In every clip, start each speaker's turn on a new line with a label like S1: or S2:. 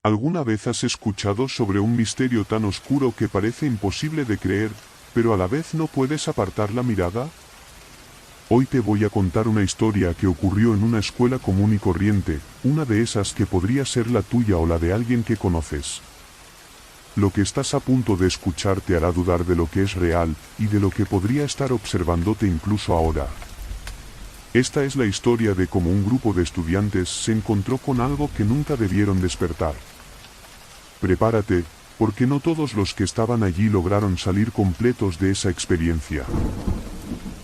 S1: ¿Alguna vez has escuchado sobre un misterio tan oscuro que parece imposible de creer, pero a la vez no puedes apartar la mirada? Hoy te voy a contar una historia que ocurrió en una escuela común y corriente, una de esas que podría ser la tuya o la de alguien que conoces. Lo que estás a punto de escuchar te hará dudar de lo que es real, y de lo que podría estar observándote incluso ahora. Esta es la historia de cómo un grupo de estudiantes se encontró con algo que nunca debieron despertar. Prepárate, porque no todos los que estaban allí lograron salir completos de esa experiencia.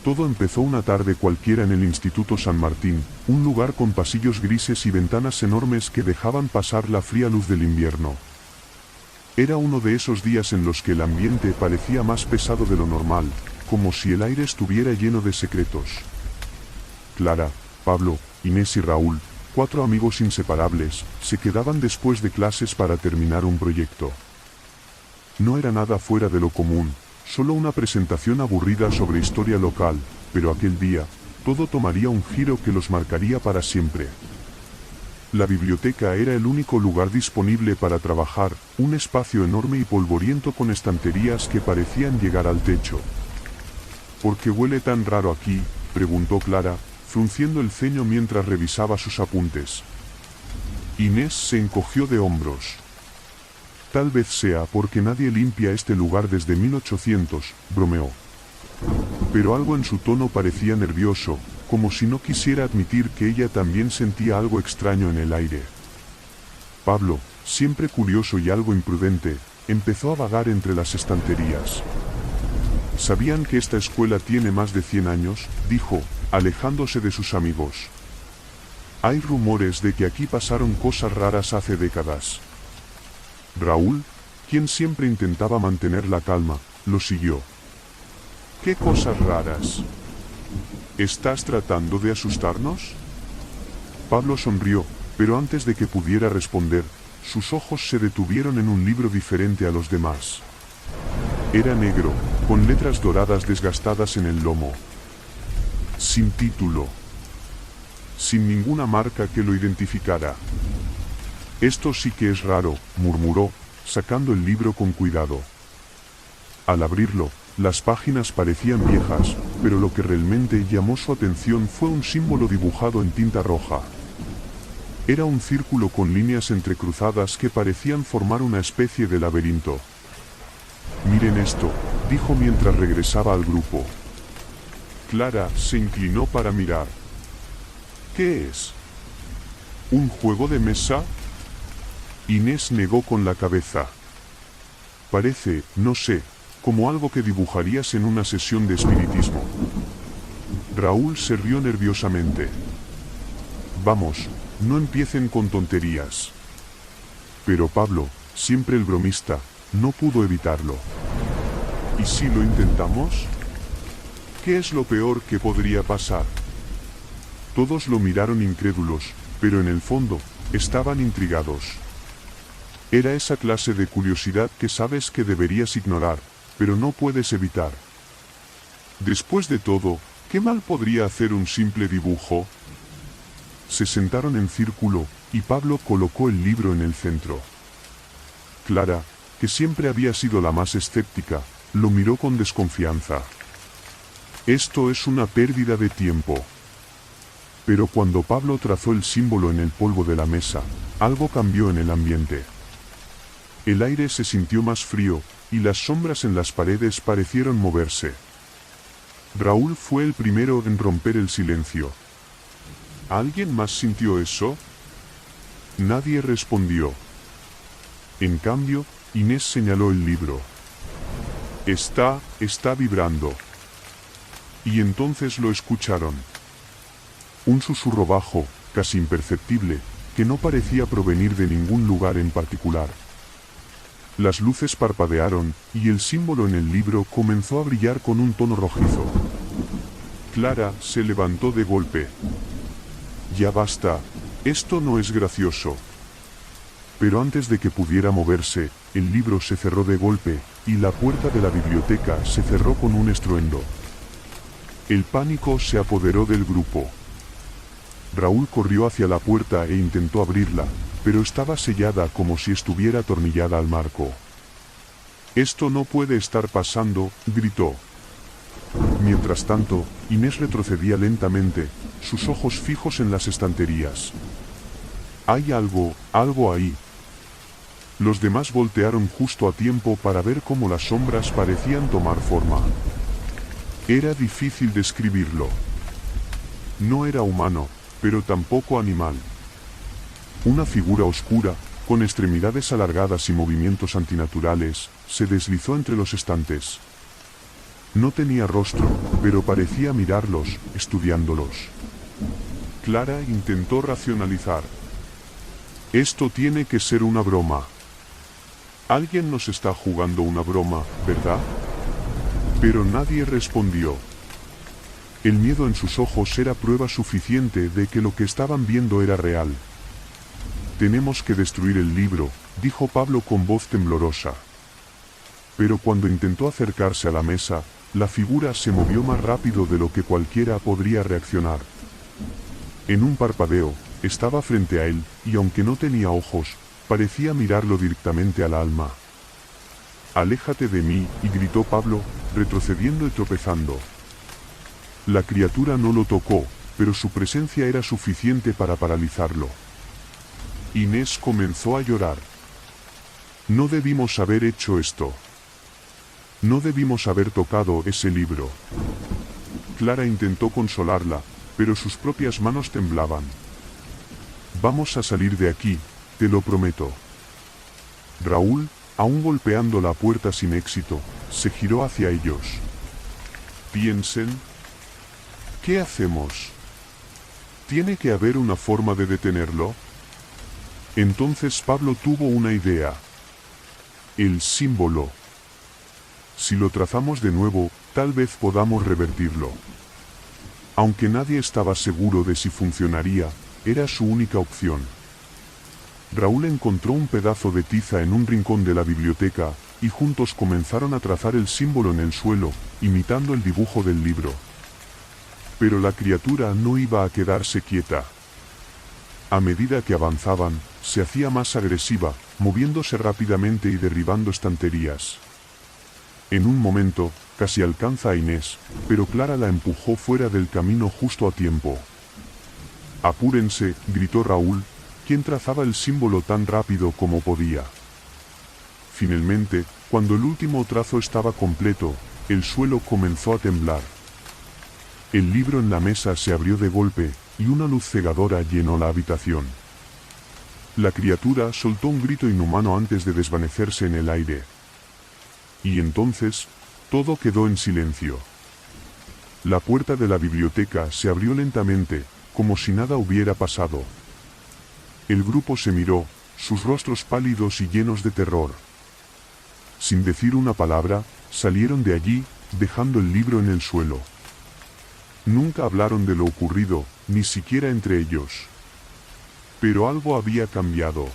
S1: Todo empezó una tarde cualquiera en el Instituto San Martín, un lugar con pasillos grises y ventanas enormes que dejaban pasar la fría luz del invierno. Era uno de esos días en los que el ambiente parecía más pesado de lo normal, como si el aire estuviera lleno de secretos. Clara, Pablo, Inés y Raúl, 4 amigos inseparables, se quedaban después de clases para terminar un proyecto. No era nada fuera de lo común, solo una presentación aburrida sobre historia local, pero aquel día, todo tomaría un giro que los marcaría para siempre. La biblioteca era el único lugar disponible para trabajar, un espacio enorme y polvoriento con estanterías que parecían llegar al techo. ¿Por qué huele tan raro aquí?, preguntó Clara, frunciendo el ceño mientras revisaba sus apuntes. Inés se encogió de hombros. Tal vez sea porque nadie limpia este lugar desde 1800, bromeó. Pero algo en su tono parecía nervioso, como si no quisiera admitir que ella también sentía algo extraño en el aire. Pablo, siempre curioso y algo imprudente, empezó a vagar entre las estanterías. ¿Sabían que esta escuela tiene más de 100 años?, dijo, alejándose de sus amigos. Hay rumores de que aquí pasaron cosas raras hace décadas. Raúl, quien siempre intentaba mantener la calma, lo siguió. ¿Qué cosas raras? ¿Estás tratando de asustarnos? Pablo sonrió, pero antes de que pudiera responder, sus ojos se detuvieron en un libro diferente a los demás. Era negro, con letras doradas desgastadas en el lomo. Sin título. Sin ninguna marca que lo identificara. Esto sí que es raro, murmuró, sacando el libro con cuidado. Al abrirlo, las páginas parecían viejas, pero lo que realmente llamó su atención fue un símbolo dibujado en tinta roja. Era un círculo con líneas entrecruzadas que parecían formar una especie de laberinto. Miren esto, dijo mientras regresaba al grupo. Clara se inclinó para mirar. ¿Qué es? ¿Un juego de mesa? Inés negó con la cabeza. Parece, no sé, como algo que dibujarías en una sesión de espiritismo. Raúl se rió nerviosamente. Vamos, no empiecen con tonterías. Pero Pablo, siempre el bromista, no pudo evitarlo. ¿Y si lo intentamos? ¿Qué es lo peor que podría pasar? Todos lo miraron incrédulos, pero en el fondo, estaban intrigados. Era esa clase de curiosidad que sabes que deberías ignorar, pero no puedes evitar. Después de todo, ¿qué mal podría hacer un simple dibujo? Se sentaron en círculo, y Pablo colocó el libro en el centro. Clara, que siempre había sido la más escéptica, lo miró con desconfianza. Esto es una pérdida de tiempo. Pero cuando Pablo trazó el símbolo en el polvo de la mesa, algo cambió en el ambiente. El aire se sintió más frío, y las sombras en las paredes parecieron moverse. Raúl fue el primero en romper el silencio. ¿Alguien más sintió eso? Nadie respondió. En cambio, Inés señaló el libro. Está vibrando. Y entonces lo escucharon. Un susurro bajo, casi imperceptible, que no parecía provenir de ningún lugar en particular. Las luces parpadearon, y el símbolo en el libro comenzó a brillar con un tono rojizo. Clara se levantó de golpe. Ya basta, esto no es gracioso. Pero antes de que pudiera moverse, el libro se cerró de golpe, y la puerta de la biblioteca se cerró con un estruendo. El pánico se apoderó del grupo. Raúl corrió hacia la puerta e intentó abrirla, pero estaba sellada como si estuviera atornillada al marco. «Esto no puede estar pasando», gritó. Mientras tanto, Inés retrocedía lentamente, sus ojos fijos en las estanterías. «Hay algo ahí». Los demás voltearon justo a tiempo para ver cómo las sombras parecían tomar forma. Era difícil describirlo. No era humano, pero tampoco animal. Una figura oscura, con extremidades alargadas y movimientos antinaturales, se deslizó entre los estantes. No tenía rostro, pero parecía mirarlos, estudiándolos. Clara intentó racionalizar. «Esto tiene que ser una broma. Alguien nos está jugando una broma, ¿verdad?». Pero nadie respondió. El miedo en sus ojos era prueba suficiente de que lo que estaban viendo era real. «Tenemos que destruir el libro», dijo Pablo con voz temblorosa. Pero cuando intentó acercarse a la mesa, la figura se movió más rápido de lo que cualquiera podría reaccionar. En un parpadeo, estaba frente a él, y aunque no tenía ojos, parecía mirarlo directamente al alma. «Aléjate de mí», y gritó Pablo, retrocediendo y tropezando. La criatura no lo tocó, pero su presencia era suficiente para paralizarlo. Inés comenzó a llorar. «No debimos haber hecho esto. No debimos haber tocado ese libro». Clara intentó consolarla, pero sus propias manos temblaban. «Vamos a salir de aquí, te lo prometo». Raúl, aún golpeando la puerta sin éxito, se giró hacia ellos. «Piensen. ¿Qué hacemos? ¿Tiene que haber una forma de detenerlo?». Entonces Pablo tuvo una idea. «El símbolo. Si lo trazamos de nuevo, tal vez podamos revertirlo». Aunque nadie estaba seguro de si funcionaría, era su única opción. Raúl encontró un pedazo de tiza en un rincón de la biblioteca, y juntos comenzaron a trazar el símbolo en el suelo, imitando el dibujo del libro. Pero la criatura no iba a quedarse quieta. A medida que avanzaban, se hacía más agresiva, moviéndose rápidamente y derribando estanterías. En un momento, casi alcanza a Inés, pero Clara la empujó fuera del camino justo a tiempo. «Apúrense», gritó Raúl, quien trazaba el símbolo tan rápido como podía. Finalmente, cuando el último trazo estaba completo, el suelo comenzó a temblar. El libro en la mesa se abrió de golpe, y una luz cegadora llenó la habitación. La criatura soltó un grito inhumano antes de desvanecerse en el aire. Y entonces, todo quedó en silencio. La puerta de la biblioteca se abrió lentamente, como si nada hubiera pasado. El grupo se miró, sus rostros pálidos y llenos de terror. Sin decir una palabra, salieron de allí, dejando el libro en el suelo. Nunca hablaron de lo ocurrido, ni siquiera entre ellos. Pero algo había cambiado.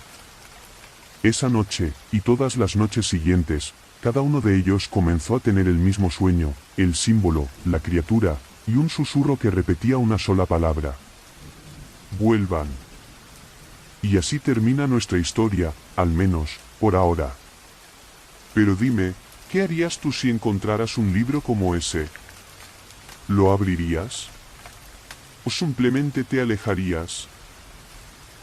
S1: Esa noche, y todas las noches siguientes, cada uno de ellos comenzó a tener el mismo sueño, el símbolo, la criatura, y un susurro que repetía una sola palabra: «Vuelvan». Y así termina nuestra historia, al menos, por ahora. Pero dime, ¿qué harías tú si encontraras un libro como ese? ¿Lo abrirías? ¿O simplemente te alejarías?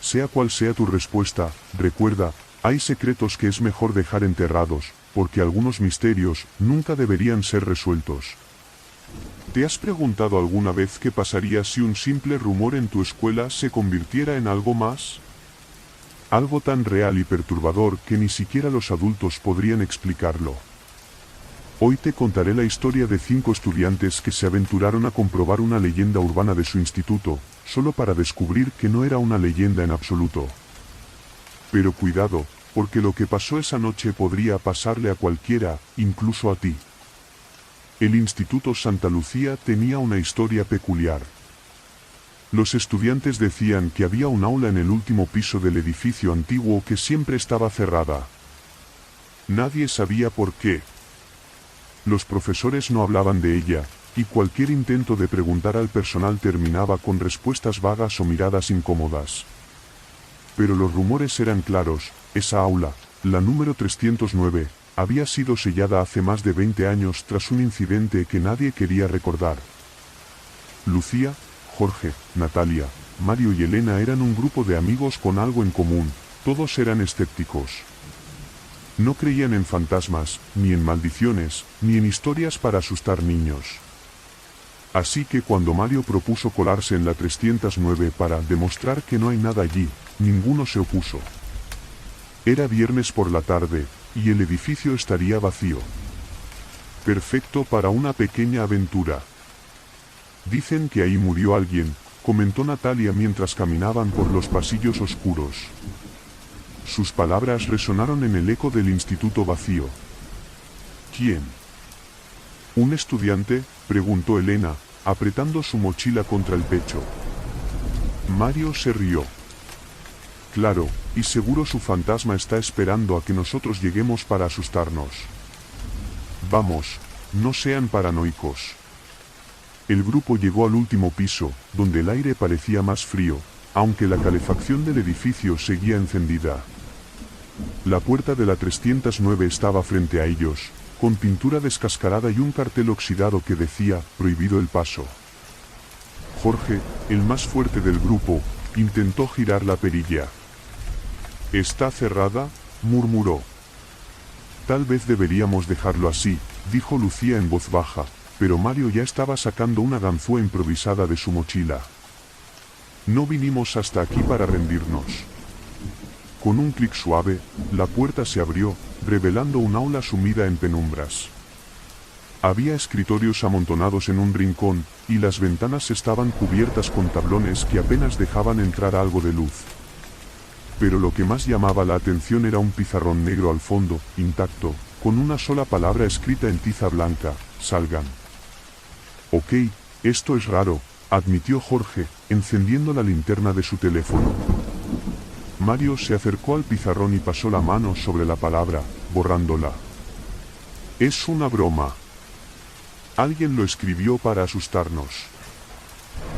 S1: Sea cual sea tu respuesta, recuerda, hay secretos que es mejor dejar enterrados, porque algunos misterios nunca deberían ser resueltos. ¿Te has preguntado alguna vez qué pasaría si un simple rumor en tu escuela se convirtiera en algo más? Algo tan real y perturbador que ni siquiera los adultos podrían explicarlo. Hoy te contaré la historia de 5 estudiantes que se aventuraron a comprobar una leyenda urbana de su instituto, solo para descubrir que no era una leyenda en absoluto. Pero cuidado, porque lo que pasó esa noche podría pasarle a cualquiera, incluso a ti. El Instituto Santa Lucía tenía una historia peculiar. Los estudiantes decían que había un aula en el último piso del edificio antiguo que siempre estaba cerrada. Nadie sabía por qué. Los profesores no hablaban de ella, y cualquier intento de preguntar al personal terminaba con respuestas vagas o miradas incómodas. Pero los rumores eran claros, esa aula, la número 309, había sido sellada hace más de 20 años tras un incidente que nadie quería recordar. Lucía, Jorge, Natalia, Mario y Elena eran un grupo de amigos con algo en común, todos eran escépticos. No creían en fantasmas, ni en maldiciones, ni en historias para asustar niños. Así que cuando Mario propuso colarse en la 309 para demostrar que no hay nada allí, ninguno se opuso. Era viernes por la tarde, y el edificio estaría vacío. Perfecto para una pequeña aventura. Dicen que ahí murió alguien, comentó Natalia mientras caminaban por los pasillos oscuros. Sus palabras resonaron en el eco del instituto vacío. ¿Quién? ¿Un estudiante?, preguntó Elena, apretando su mochila contra el pecho. Mario se rió. Claro, y seguro su fantasma está esperando a que nosotros lleguemos para asustarnos. Vamos, no sean paranoicos. El grupo llegó al último piso, donde el aire parecía más frío, aunque la calefacción del edificio seguía encendida. La puerta de la 309 estaba frente a ellos, con pintura descascarada y un cartel oxidado que decía, prohibido el paso. Jorge, el más fuerte del grupo, intentó girar la perilla. «¿Está cerrada?», murmuró. «Tal vez deberíamos dejarlo así», dijo Lucía en voz baja, pero Mario ya estaba sacando una ganzúa improvisada de su mochila. «No vinimos hasta aquí para rendirnos». Con un clic suave, la puerta se abrió, revelando un aula sumida en penumbras. Había escritorios amontonados en un rincón, y las ventanas estaban cubiertas con tablones que apenas dejaban entrar algo de luz. Pero lo que más llamaba la atención era un pizarrón negro al fondo, intacto, con una sola palabra escrita en tiza blanca: «Salgan». «Ok, esto es raro», admitió Jorge, encendiendo la linterna de su teléfono. Mario se acercó al pizarrón y pasó la mano sobre la palabra, borrándola. «Es una broma. Alguien lo escribió para asustarnos».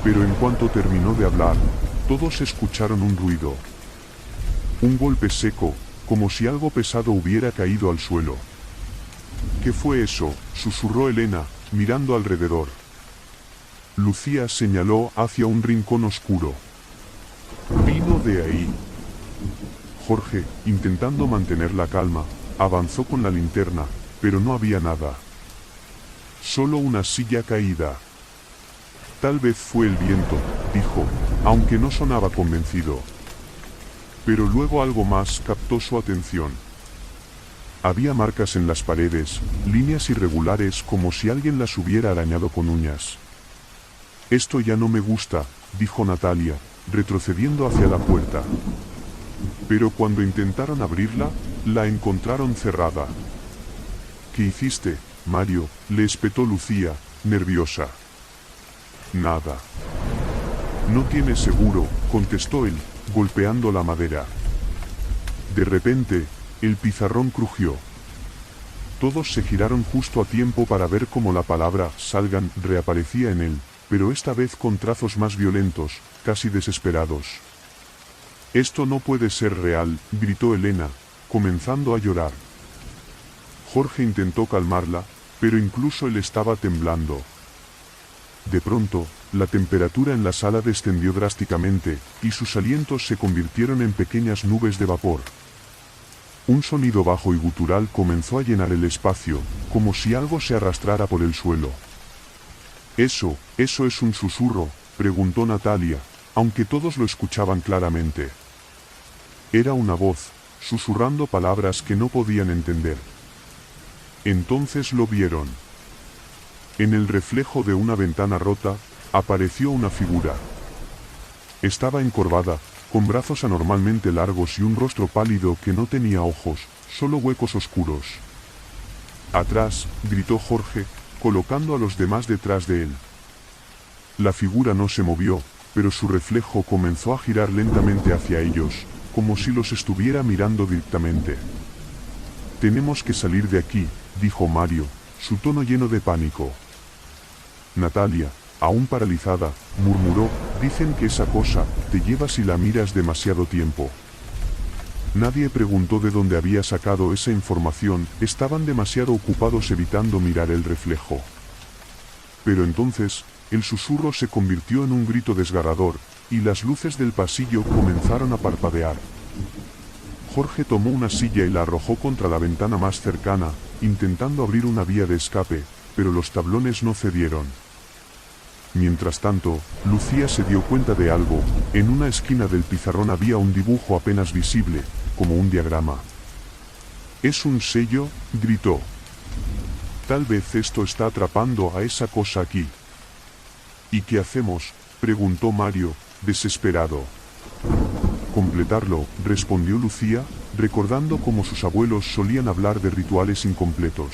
S1: Pero en cuanto terminó de hablar, todos escucharon un ruido. Un golpe seco, como si algo pesado hubiera caído al suelo. «¿Qué fue eso?», susurró Elena, mirando alrededor. Lucía señaló hacia un rincón oscuro. «Vino de ahí». Jorge, intentando mantener la calma, avanzó con la linterna, pero no había nada. Solo una silla caída. «Tal vez fue el viento», dijo, aunque no sonaba convencido. Pero luego algo más captó su atención. Había marcas en las paredes, líneas irregulares como si alguien las hubiera arañado con uñas. «Esto ya no me gusta», dijo Natalia, retrocediendo hacia la puerta. Pero cuando intentaron abrirla, la encontraron cerrada. «¿Qué hiciste, Mario?», le espetó Lucía, nerviosa. «Nada». «No tienes seguro», contestó él, golpeando la madera. De repente, el pizarrón crujió. Todos se giraron justo a tiempo para ver cómo la palabra «salgan» reaparecía en él, pero esta vez con trazos más violentos, casi desesperados. «Esto no puede ser real», gritó Elena, comenzando a llorar. Jorge intentó calmarla, pero incluso él estaba temblando. De pronto, la temperatura en la sala descendió drásticamente, y sus alientos se convirtieron en pequeñas nubes de vapor. Un sonido bajo y gutural comenzó a llenar el espacio, como si algo se arrastrara por el suelo. «¿Eso es un susurro?», preguntó Natalia, aunque todos lo escuchaban claramente. Era una voz, susurrando palabras que no podían entender. Entonces lo vieron. En el reflejo de una ventana rota, apareció una figura. Estaba encorvada, con brazos anormalmente largos y un rostro pálido que no tenía ojos, solo huecos oscuros. «Atrás», gritó Jorge, colocando a los demás detrás de él. La figura no se movió, pero su reflejo comenzó a girar lentamente hacia ellos, como si los estuviera mirando directamente. «Tenemos que salir de aquí», dijo Mario, su tono lleno de pánico. Natalia, aún paralizada, murmuró: «Dicen que esa cosa te lleva si la miras demasiado tiempo». Nadie preguntó de dónde había sacado esa información, estaban demasiado ocupados evitando mirar el reflejo. Pero entonces, el susurro se convirtió en un grito desgarrador, y las luces del pasillo comenzaron a parpadear. Jorge tomó una silla y la arrojó contra la ventana más cercana, intentando abrir una vía de escape, pero los tablones no cedieron. Mientras tanto, Lucía se dio cuenta de algo. En una esquina del pizarrón había un dibujo apenas visible, como un diagrama. «¿Es un sello?», gritó. «Tal vez esto está atrapando a esa cosa aquí». «¿Y qué hacemos?», preguntó Mario, desesperado. «Completarlo», respondió Lucía, recordando cómo sus abuelos solían hablar de rituales incompletos.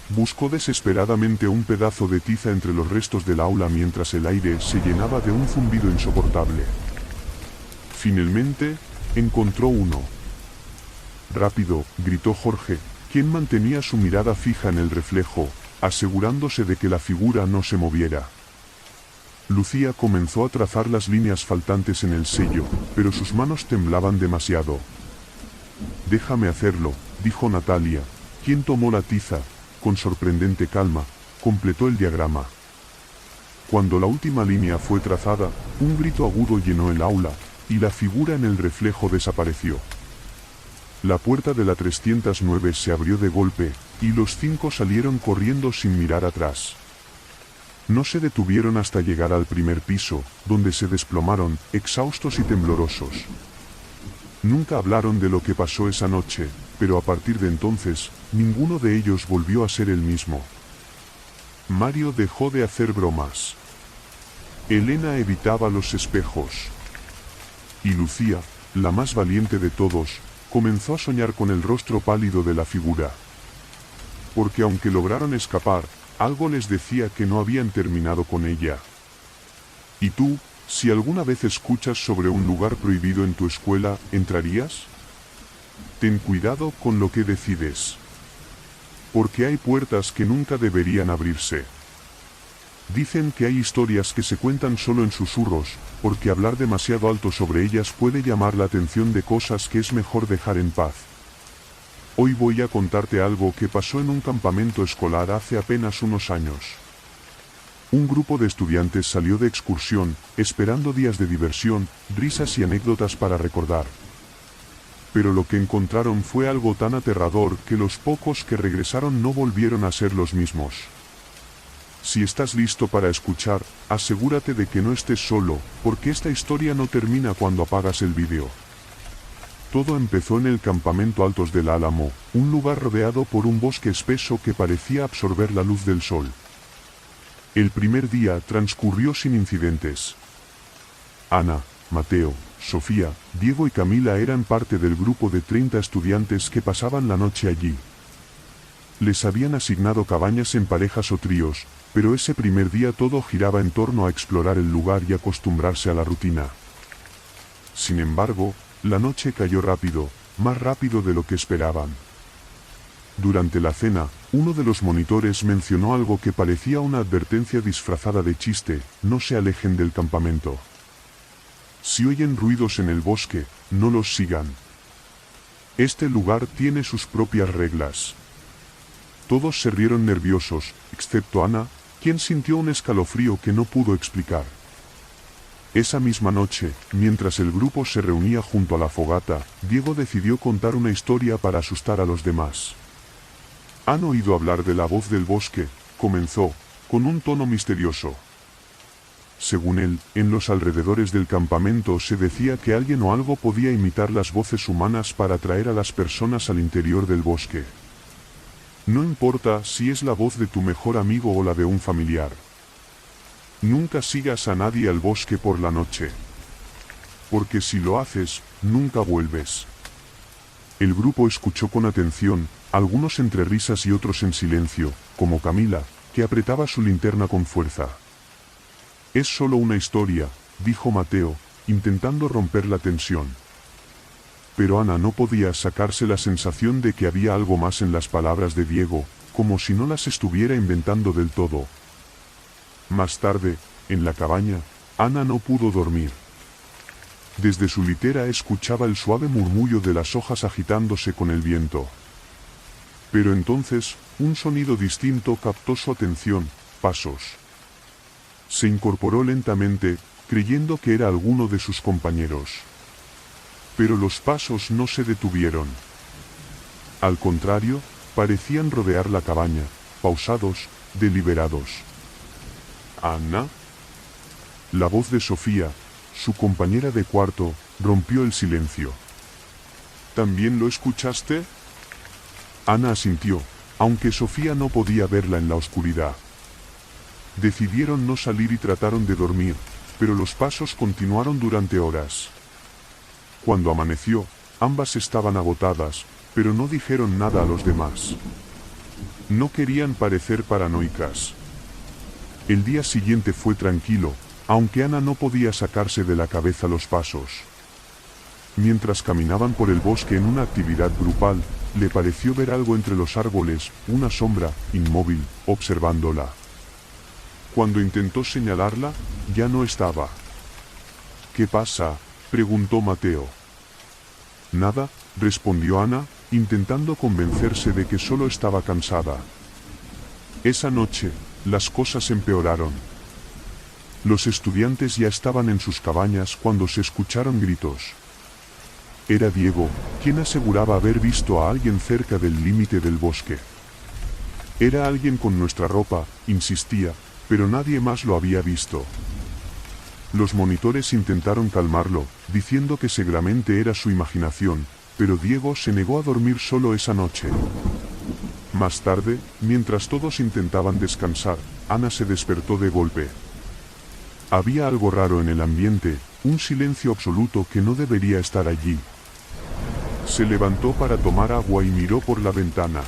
S1: Buscó desesperadamente un pedazo de tiza entre los restos del aula mientras el aire se llenaba de un zumbido insoportable. Finalmente, encontró uno. «Rápido», gritó Jorge, quien mantenía su mirada fija en el reflejo, asegurándose de que la figura no se moviera. Lucía comenzó a trazar las líneas faltantes en el sello, pero sus manos temblaban demasiado. «Déjame hacerlo», dijo Natalia, quien tomó la tiza. Con sorprendente calma, completó el diagrama. Cuando la última línea fue trazada, un grito agudo llenó el aula, y la figura en el reflejo desapareció. La puerta de la 309 se abrió de golpe, y los 5 salieron corriendo sin mirar atrás. No se detuvieron hasta llegar al primer piso, donde se desplomaron, exhaustos y temblorosos. Nunca hablaron de lo que pasó esa noche, pero a partir de entonces, ninguno de ellos volvió a ser el mismo. Mario dejó de hacer bromas. Elena evitaba los espejos. Y Lucía, la más valiente de todos, comenzó a soñar con el rostro pálido de la figura. Porque aunque lograron escapar, algo les decía que no habían terminado con ella. ¿Y tú, si alguna vez escuchas sobre un lugar prohibido en tu escuela, entrarías? Ten cuidado con lo que decides. Porque hay puertas que nunca deberían abrirse. Dicen que hay historias que se cuentan solo en susurros, porque hablar demasiado alto sobre ellas puede llamar la atención de cosas que es mejor dejar en paz. Hoy voy a contarte algo que pasó en un campamento escolar hace apenas unos años. Un grupo de estudiantes salió de excursión, esperando días de diversión, risas y anécdotas para recordar. Pero lo que encontraron fue algo tan aterrador que los pocos que regresaron no volvieron a ser los mismos. Si estás listo para escuchar, asegúrate de que no estés solo, porque esta historia no termina cuando apagas el vídeo. Todo empezó en el campamento Altos del Álamo, un lugar rodeado por un bosque espeso que parecía absorber la luz del sol. El primer día transcurrió sin incidentes. Ana, Mateo, Sofía, Diego y Camila eran parte del grupo de 30 estudiantes que pasaban la noche allí. Les habían asignado cabañas en parejas o tríos, pero ese primer día todo giraba en torno a explorar el lugar y acostumbrarse a la rutina. Sin embargo, la noche cayó rápido, más rápido de lo que esperaban. Durante la cena, uno de los monitores mencionó algo que parecía una advertencia disfrazada de chiste: no se alejen del campamento. Si oyen ruidos en el bosque, no los sigan. Este lugar tiene sus propias reglas. Todos se rieron nerviosos, excepto Ana, quien sintió un escalofrío que no pudo explicar. Esa misma noche, mientras el grupo se reunía junto a la fogata, Diego decidió contar una historia para asustar a los demás. «¿Han oído hablar de la voz del bosque?», comenzó, con un tono misterioso. Según él, en los alrededores del campamento se decía que alguien o algo podía imitar las voces humanas para atraer a las personas al interior del bosque. No importa si es la voz de tu mejor amigo o la de un familiar. Nunca sigas a nadie al bosque por la noche. Porque si lo haces, nunca vuelves. El grupo escuchó con atención, algunos entre risas y otros en silencio, como Camila, que apretaba su linterna con fuerza. «Es solo una historia», dijo Mateo, intentando romper la tensión. Pero Ana no podía sacarse la sensación de que había algo más en las palabras de Diego, como si no las estuviera inventando del todo. Más tarde, en la cabaña, Ana no pudo dormir. Desde su litera escuchaba el suave murmullo de las hojas agitándose con el viento. Pero entonces, un sonido distinto captó su atención: pasos. Se incorporó lentamente, creyendo que era alguno de sus compañeros. Pero los pasos no se detuvieron. Al contrario, parecían rodear la cabaña, pausados, deliberados. ¿Ana? La voz de Sofía, su compañera de cuarto, rompió el silencio. ¿También lo escuchaste? Ana asintió, aunque Sofía no podía verla en la oscuridad. Decidieron no salir y trataron de dormir, pero los pasos continuaron durante horas. Cuando amaneció, ambas estaban agotadas, pero no dijeron nada a los demás. No querían parecer paranoicas. El día siguiente fue tranquilo, aunque Ana no podía sacarse de la cabeza los pasos. Mientras caminaban por el bosque en una actividad grupal, le pareció ver algo entre los árboles, una sombra, inmóvil, observándola. Cuando intentó señalarla, ya no estaba. ¿Qué pasa?, preguntó Mateo. Nada, respondió Ana, intentando convencerse de que solo estaba cansada. Esa noche, las cosas empeoraron. Los estudiantes ya estaban en sus cabañas cuando se escucharon gritos. Era Diego, quien aseguraba haber visto a alguien cerca del límite del bosque. Era alguien con nuestra ropa, insistía, pero nadie más lo había visto. Los monitores intentaron calmarlo, diciendo que seguramente era su imaginación, pero Diego se negó a dormir solo esa noche. Más tarde, mientras todos intentaban descansar, Ana se despertó de golpe. Había algo raro en el ambiente, un silencio absoluto que no debería estar allí. Se levantó para tomar agua y miró por la ventana.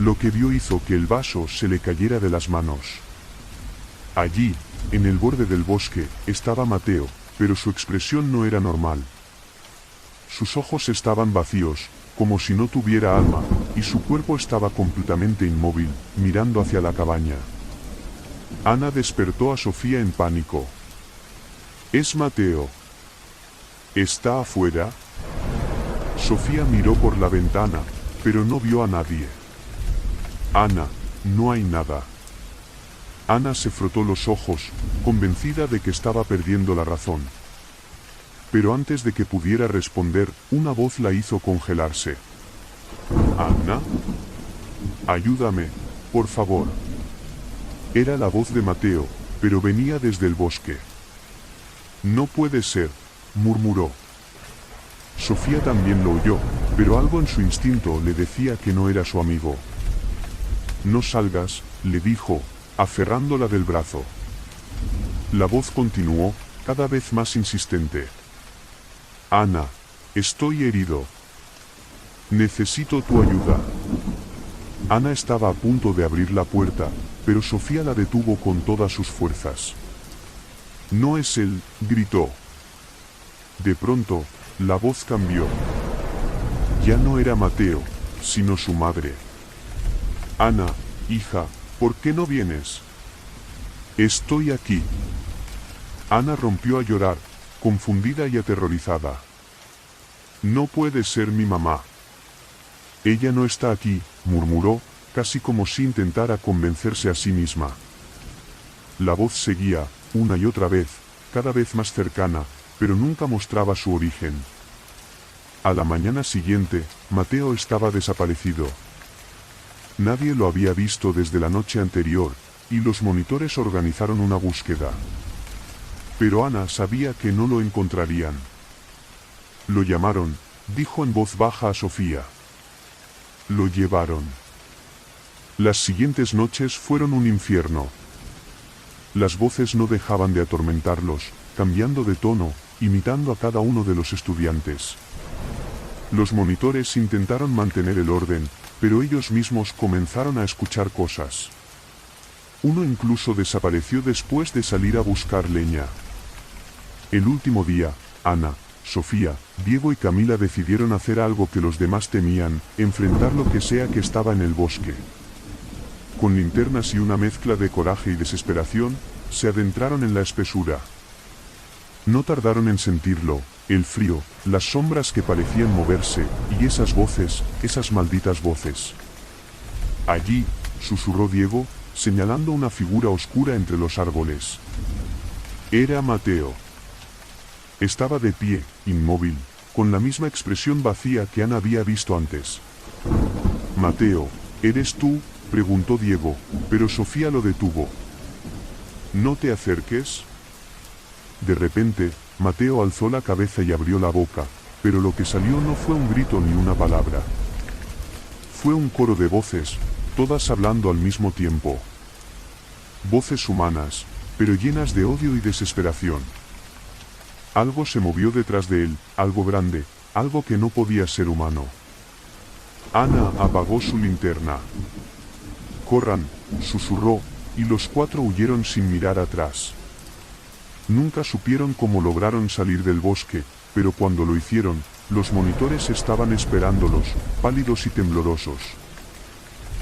S1: Lo que vio hizo que el vaso se le cayera de las manos. Allí, en el borde del bosque, estaba Mateo, pero su expresión no era normal. Sus ojos estaban vacíos, como si no tuviera alma, y su cuerpo estaba completamente inmóvil, mirando hacia la cabaña. Ana despertó a Sofía en pánico. «Es Mateo. ¿Está afuera?» Sofía miró por la ventana, pero no vio a nadie. «Ana, no hay nada». Ana se frotó los ojos, convencida de que estaba perdiendo la razón. Pero antes de que pudiera responder, una voz la hizo congelarse. «Ana, ayúdame, por favor». Era la voz de Mateo, pero venía desde el bosque. «No puede ser», murmuró. Sofía también lo oyó, pero algo en su instinto le decía que no era su amigo. «No salgas», le dijo, aferrándola del brazo. La voz continuó, cada vez más insistente. «Ana, estoy herido. Necesito tu ayuda». Ana estaba a punto de abrir la puerta, pero Sofía la detuvo con todas sus fuerzas. «No es él», gritó. De pronto, la voz cambió. Ya no era Mateo, sino su madre. «Ana, hija, ¿por qué no vienes?» «Estoy aquí». Ana rompió a llorar, confundida y aterrorizada. «No puede ser mi mamá». «Ella no está aquí», murmuró, casi como si intentara convencerse a sí misma. La voz seguía, una y otra vez, cada vez más cercana, pero nunca mostraba su origen. A la mañana siguiente, Mateo estaba desaparecido. Nadie lo había visto desde la noche anterior, y los monitores organizaron una búsqueda. Pero Ana sabía que no lo encontrarían. «Lo llamaron», dijo en voz baja a Sofía. «Lo llevaron». Las siguientes noches fueron un infierno. Las voces no dejaban de atormentarlos, cambiando de tono, imitando a cada uno de los estudiantes. Los monitores intentaron mantener el orden, pero ellos mismos comenzaron a escuchar cosas. Uno incluso desapareció después de salir a buscar leña. El último día, Ana, Sofía, Diego y Camila decidieron hacer algo que los demás temían, enfrentar lo que sea que estaba en el bosque. Con linternas y una mezcla de coraje y desesperación, se adentraron en la espesura. No tardaron en sentirlo, el frío, las sombras que parecían moverse, y esas voces, esas malditas voces. Allí, susurró Diego, señalando una figura oscura entre los árboles. Era Mateo. Estaba de pie, inmóvil, con la misma expresión vacía que Ana había visto antes. Mateo, ¿eres tú?, preguntó Diego, pero Sofía lo detuvo. No te acerques. De repente, Mateo alzó la cabeza y abrió la boca, pero lo que salió no fue un grito ni una palabra. Fue un coro de voces, todas hablando al mismo tiempo. Voces humanas, pero llenas de odio y desesperación. Algo se movió detrás de él, algo grande, algo que no podía ser humano. Ana apagó su linterna. «Corran», susurró, y los cuatro huyeron sin mirar atrás. Nunca supieron cómo lograron salir del bosque, pero cuando lo hicieron, los monitores estaban esperándolos, pálidos y temblorosos.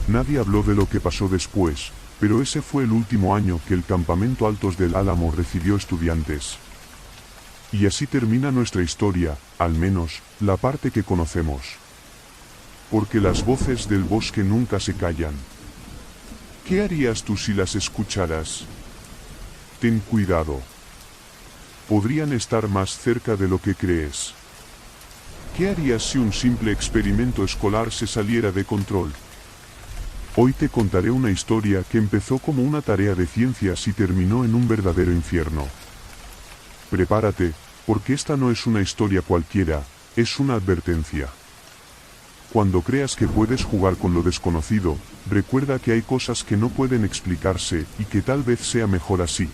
S1: Nadie habló de lo que pasó después, pero ese fue el último año que el campamento Altos del Álamo recibió estudiantes. Y así termina nuestra historia, al menos, la parte que conocemos. Porque las voces del bosque nunca se callan. ¿Qué harías tú si las escucharas? Ten cuidado. Podrían estar más cerca de lo que crees. ¿Qué harías si un simple experimento escolar se saliera de control? Hoy te contaré una historia que empezó como una tarea de ciencias y terminó en un verdadero infierno. Prepárate, porque esta no es una historia cualquiera, es una advertencia. Cuando creas que puedes jugar con lo desconocido, recuerda que hay cosas que no pueden explicarse y que tal vez sea mejor así.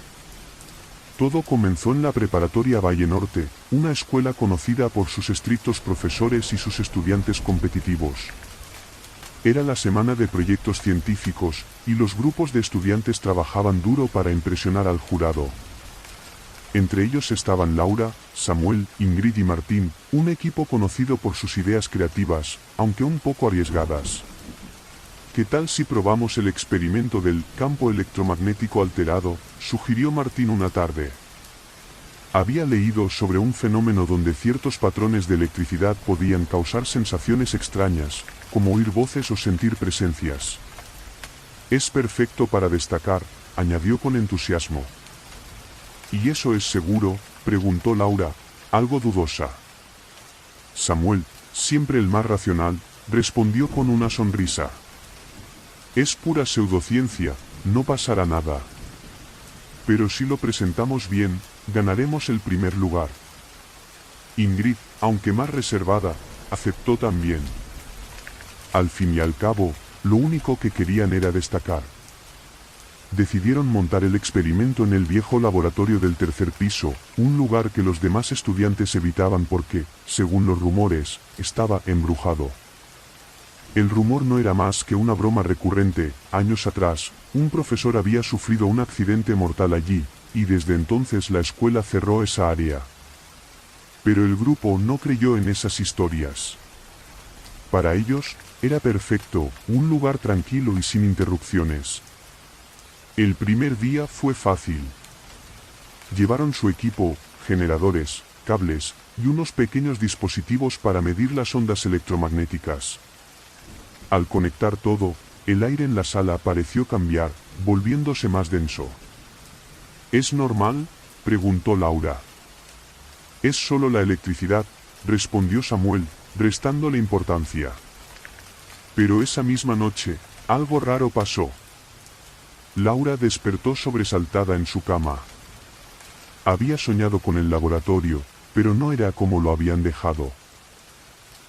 S1: Todo comenzó en la Preparatoria Valle Norte, una escuela conocida por sus estrictos profesores y sus estudiantes competitivos. Era la semana de proyectos científicos, y los grupos de estudiantes trabajaban duro para impresionar al jurado. Entre ellos estaban Laura, Samuel, Ingrid y Martín, un equipo conocido por sus ideas creativas, aunque un poco arriesgadas. ¿Qué tal si probamos el experimento del campo electromagnético alterado?, sugirió Martín una tarde. Había leído sobre un fenómeno donde ciertos patrones de electricidad podían causar sensaciones extrañas, como oír voces o sentir presencias. Es perfecto para destacar, añadió con entusiasmo. ¿Y eso es seguro?, preguntó Laura, algo dudosa. Samuel, siempre el más racional, respondió con una sonrisa. Es pura pseudociencia, no pasará nada. Pero si lo presentamos bien, ganaremos el primer lugar. Ingrid, aunque más reservada, aceptó también. Al fin y al cabo, lo único que querían era destacar. Decidieron montar el experimento en el viejo laboratorio del tercer piso, un lugar que los demás estudiantes evitaban porque, según los rumores, estaba embrujado. El rumor no era más que una broma recurrente. Años atrás, un profesor había sufrido un accidente mortal allí, y desde entonces la escuela cerró esa área. Pero el grupo no creyó en esas historias. Para ellos, era perfecto, un lugar tranquilo y sin interrupciones. El primer día fue fácil. Llevaron su equipo, generadores, cables, y unos pequeños dispositivos para medir las ondas electromagnéticas. Al conectar todo, el aire en la sala pareció cambiar, volviéndose más denso. ¿Es normal?, preguntó Laura. Es solo la electricidad, respondió Samuel, restándole importancia. Pero esa misma noche, algo raro pasó. Laura despertó sobresaltada en su cama. Había soñado con el laboratorio, pero no era como lo habían dejado.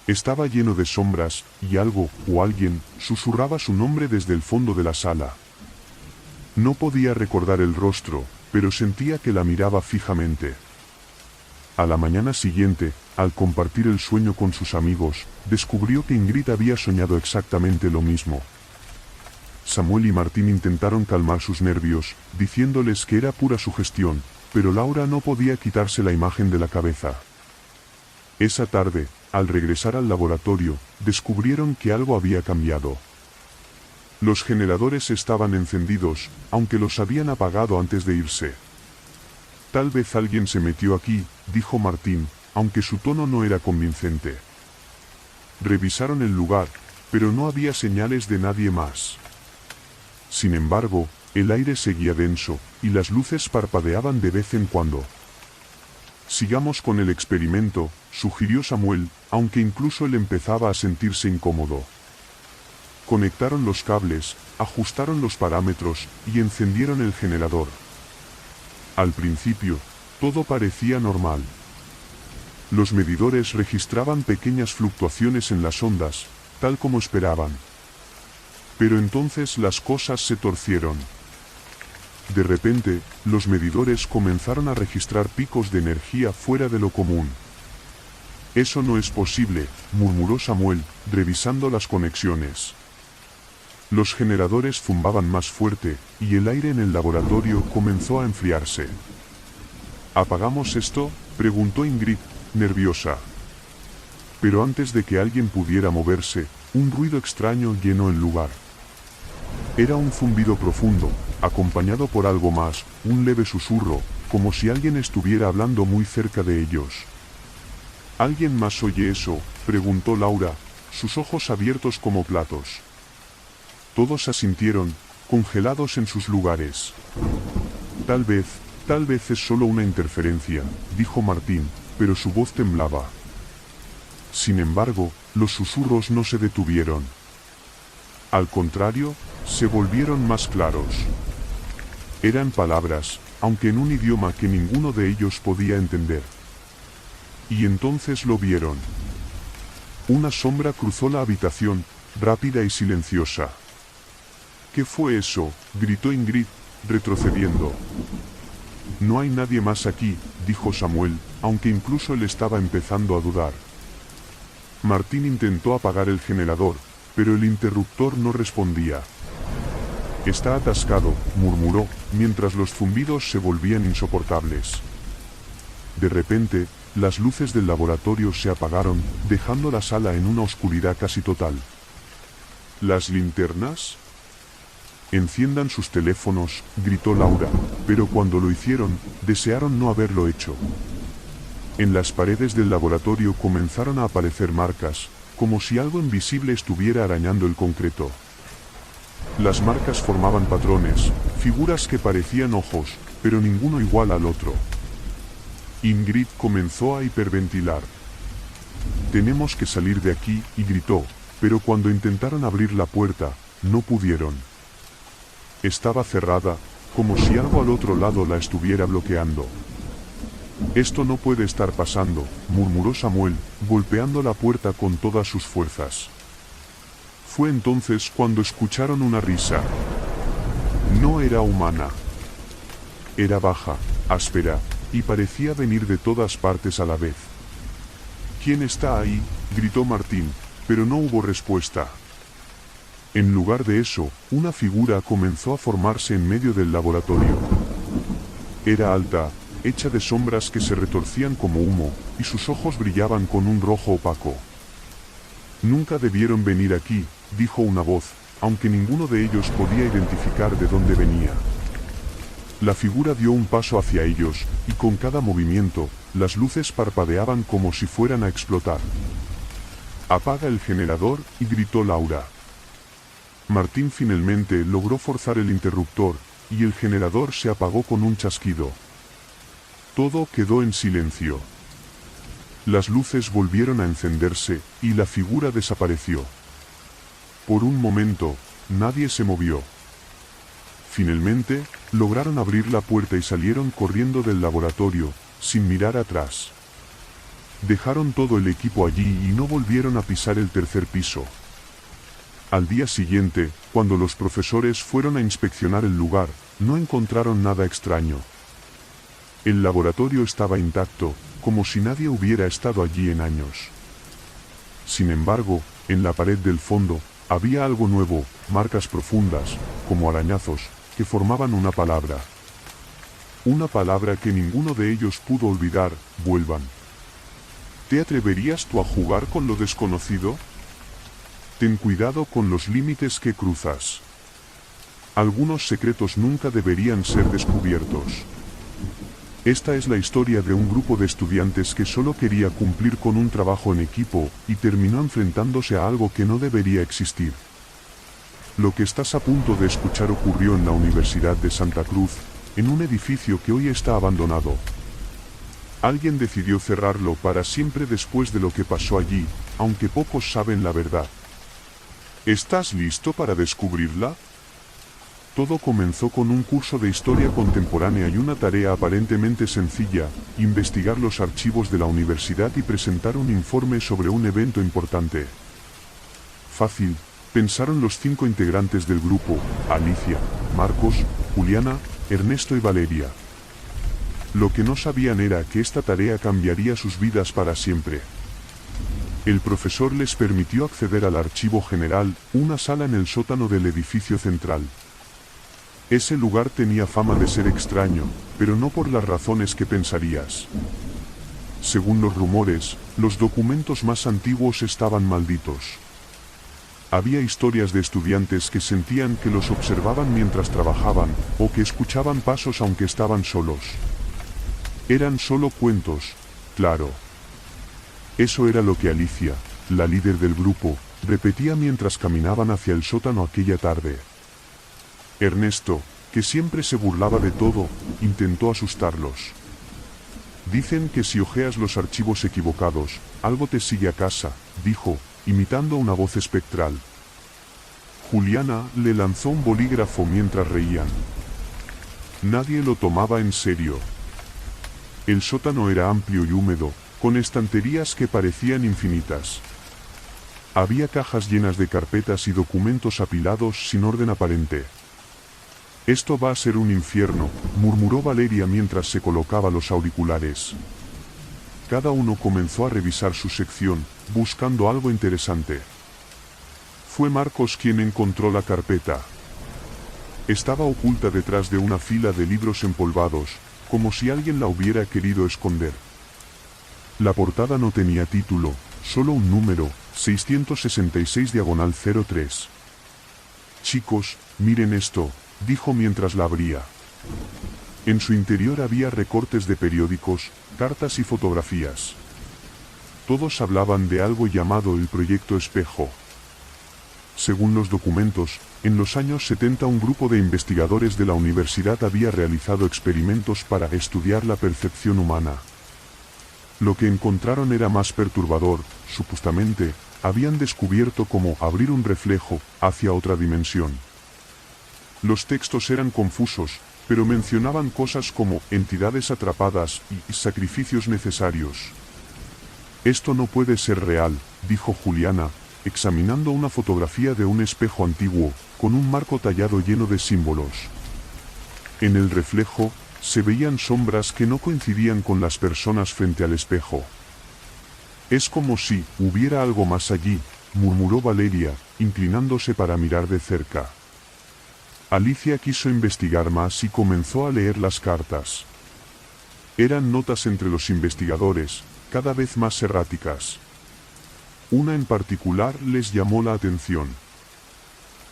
S1: Estaba lleno de sombras, y algo, o alguien, susurraba su nombre desde el fondo de la sala. No podía recordar el rostro, pero sentía que la miraba fijamente. A la mañana siguiente, al compartir el sueño con sus amigos, descubrió que Ingrid había soñado exactamente lo mismo. Samuel y Martín intentaron calmar sus nervios, diciéndoles que era pura sugestión, pero Laura no podía quitarse la imagen de la cabeza. Esa tarde, al regresar al laboratorio, descubrieron que algo había cambiado. Los generadores estaban encendidos, aunque los habían apagado antes de irse. Tal vez alguien se metió aquí, dijo Martín, aunque su tono no era convincente. Revisaron el lugar, pero no había señales de nadie más. Sin embargo, el aire seguía denso, y las luces parpadeaban de vez en cuando. Sigamos con el experimento, sugirió Samuel, aunque incluso él empezaba a sentirse incómodo. Conectaron los cables, ajustaron los parámetros, y encendieron el generador. Al principio, todo parecía normal. Los medidores registraban pequeñas fluctuaciones en las ondas, tal como esperaban. Pero entonces las cosas se torcieron. De repente, los medidores comenzaron a registrar picos de energía fuera de lo común. Eso no es posible, murmuró Samuel, revisando las conexiones. Los generadores zumbaban más fuerte, y el aire en el laboratorio comenzó a enfriarse. ¿Apagamos esto?, preguntó Ingrid, nerviosa. Pero antes de que alguien pudiera moverse, un ruido extraño llenó el lugar. Era un zumbido profundo, acompañado por algo más, un leve susurro, como si alguien estuviera hablando muy cerca de ellos. ¿Alguien más oye eso?, preguntó Laura, sus ojos abiertos como platos. Todos asintieron, congelados en sus lugares. Tal vez es solo una interferencia, dijo Martín, pero su voz temblaba. Sin embargo, los susurros no se detuvieron. Al contrario, se volvieron más claros. Eran palabras, aunque en un idioma que ninguno de ellos podía entender. Y entonces lo vieron. Una sombra cruzó la habitación, rápida y silenciosa. ¿Qué fue eso?, gritó Ingrid, retrocediendo. No hay nadie más aquí, dijo Samuel, aunque incluso él estaba empezando a dudar. Martín intentó apagar el generador, pero el interruptor no respondía. Está atascado, murmuró, mientras los zumbidos se volvían insoportables. De repente, las luces del laboratorio se apagaron, dejando la sala en una oscuridad casi total. ¿Las linternas? Enciendan sus teléfonos, gritó Laura, pero cuando lo hicieron, desearon no haberlo hecho. En las paredes del laboratorio comenzaron a aparecer marcas, como si algo invisible estuviera arañando el concreto. Las marcas formaban patrones, figuras que parecían ojos, pero ninguno igual al otro. Ingrid comenzó a hiperventilar. Tenemos que salir de aquí, y gritó, pero cuando intentaron abrir la puerta, no pudieron. Estaba cerrada, como si algo al otro lado la estuviera bloqueando. Esto no puede estar pasando, murmuró Samuel, golpeando la puerta con todas sus fuerzas. Fue entonces cuando escucharon una risa. No era humana. Era baja, áspera, y parecía venir de todas partes a la vez. ¿Quién está ahí?, gritó Martín, pero no hubo respuesta. En lugar de eso, una figura comenzó a formarse en medio del laboratorio. Era alta, hecha de sombras que se retorcían como humo, y sus ojos brillaban con un rojo opaco. Nunca debieron venir aquí, dijo una voz, aunque ninguno de ellos podía identificar de dónde venía. La figura dio un paso hacia ellos, y con cada movimiento, las luces parpadeaban como si fueran a explotar. «Apaga el generador», y gritó Laura. Martín finalmente logró forzar el interruptor, y el generador se apagó con un chasquido. Todo quedó en silencio. Las luces volvieron a encenderse, y la figura desapareció. Por un momento, nadie se movió. Finalmente, lograron abrir la puerta y salieron corriendo del laboratorio, sin mirar atrás. Dejaron todo el equipo allí y no volvieron a pisar el tercer piso. Al día siguiente, cuando los profesores fueron a inspeccionar el lugar, no encontraron nada extraño. El laboratorio estaba intacto, como si nadie hubiera estado allí en años. Sin embargo, en la pared del fondo, había algo nuevo, marcas profundas, como arañazos, que formaban una palabra. Una palabra que ninguno de ellos pudo olvidar: vuelvan. ¿Te atreverías tú a jugar con lo desconocido? Ten cuidado con los límites que cruzas. Algunos secretos nunca deberían ser descubiertos. Esta es la historia de un grupo de estudiantes que solo quería cumplir con un trabajo en equipo y terminó enfrentándose a algo que no debería existir. Lo que estás a punto de escuchar ocurrió en la Universidad de Santa Cruz, en un edificio que hoy está abandonado. Alguien decidió cerrarlo para siempre después de lo que pasó allí, aunque pocos saben la verdad. ¿Estás listo para descubrirla? Todo comenzó con un curso de historia contemporánea y una tarea aparentemente sencilla: investigar los archivos de la universidad y presentar un informe sobre un evento importante. Fácil, pensaron los 5 integrantes del grupo: Alicia, Marcos, Juliana, Ernesto y Valeria. Lo que no sabían era que esta tarea cambiaría sus vidas para siempre. El profesor les permitió acceder al archivo general, una sala en el sótano del edificio central. Ese lugar tenía fama de ser extraño, pero no por las razones que pensarías. Según los rumores, los documentos más antiguos estaban malditos. Había historias de estudiantes que sentían que los observaban mientras trabajaban, o que escuchaban pasos aunque estaban solos. Eran solo cuentos, claro. Eso era lo que Alicia, la líder del grupo, repetía mientras caminaban hacia el sótano aquella tarde. Ernesto, que siempre se burlaba de todo, intentó asustarlos. Dicen que si hojeas los archivos equivocados, algo te sigue a casa, dijo, imitando una voz espectral. Juliana le lanzó un bolígrafo mientras reían. Nadie lo tomaba en serio. El sótano era amplio y húmedo, con estanterías que parecían infinitas. Había cajas llenas de carpetas y documentos apilados sin orden aparente. «Esto va a ser un infierno», murmuró Valeria mientras se colocaba los auriculares. Cada uno comenzó a revisar su sección, buscando algo interesante. Fue Marcos quien encontró la carpeta. Estaba oculta detrás de una fila de libros empolvados, como si alguien la hubiera querido esconder. La portada no tenía título, solo un número, 666/03. «Chicos, miren esto», dijo mientras la abría. En su interior había recortes de periódicos, cartas y fotografías. Todos hablaban de algo llamado el Proyecto Espejo. Según los documentos, en los años 70 un grupo de investigadores de la universidad había realizado experimentos para estudiar la percepción humana. Lo que encontraron era más perturbador. Supuestamente, habían descubierto cómo abrir un reflejo hacia otra dimensión. Los textos eran confusos, pero mencionaban cosas como entidades atrapadas y sacrificios necesarios. «Esto no puede ser real», dijo Juliana, examinando una fotografía de un espejo antiguo, con un marco tallado lleno de símbolos. En el reflejo, se veían sombras que no coincidían con las personas frente al espejo. «Es como si hubiera algo más allí», murmuró Valeria, inclinándose para mirar de cerca. Alicia quiso investigar más y comenzó a leer las cartas. Eran notas entre los investigadores, cada vez más erráticas. Una en particular les llamó la atención.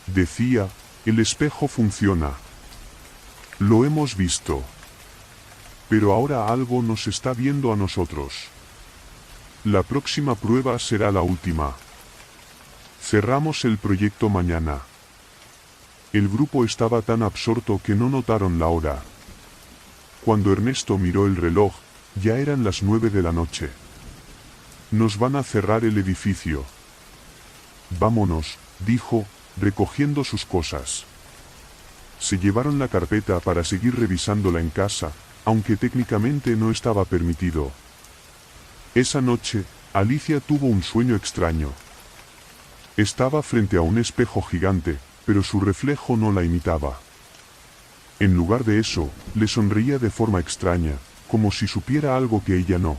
S1: Decía: «El espejo funciona. Lo hemos visto. Pero ahora algo nos está viendo a nosotros. La próxima prueba será la última. Cerramos el proyecto mañana». El grupo estaba tan absorto que no notaron la hora. Cuando Ernesto miró el reloj, ya eran las 9 de la noche. «Nos van a cerrar el edificio». «Vámonos», dijo, recogiendo sus cosas. Se llevaron la carpeta para seguir revisándola en casa, aunque técnicamente no estaba permitido. Esa noche, Alicia tuvo un sueño extraño. Estaba frente a un espejo gigante, pero su reflejo no la imitaba. En lugar de eso, le sonreía de forma extraña, como si supiera algo que ella no.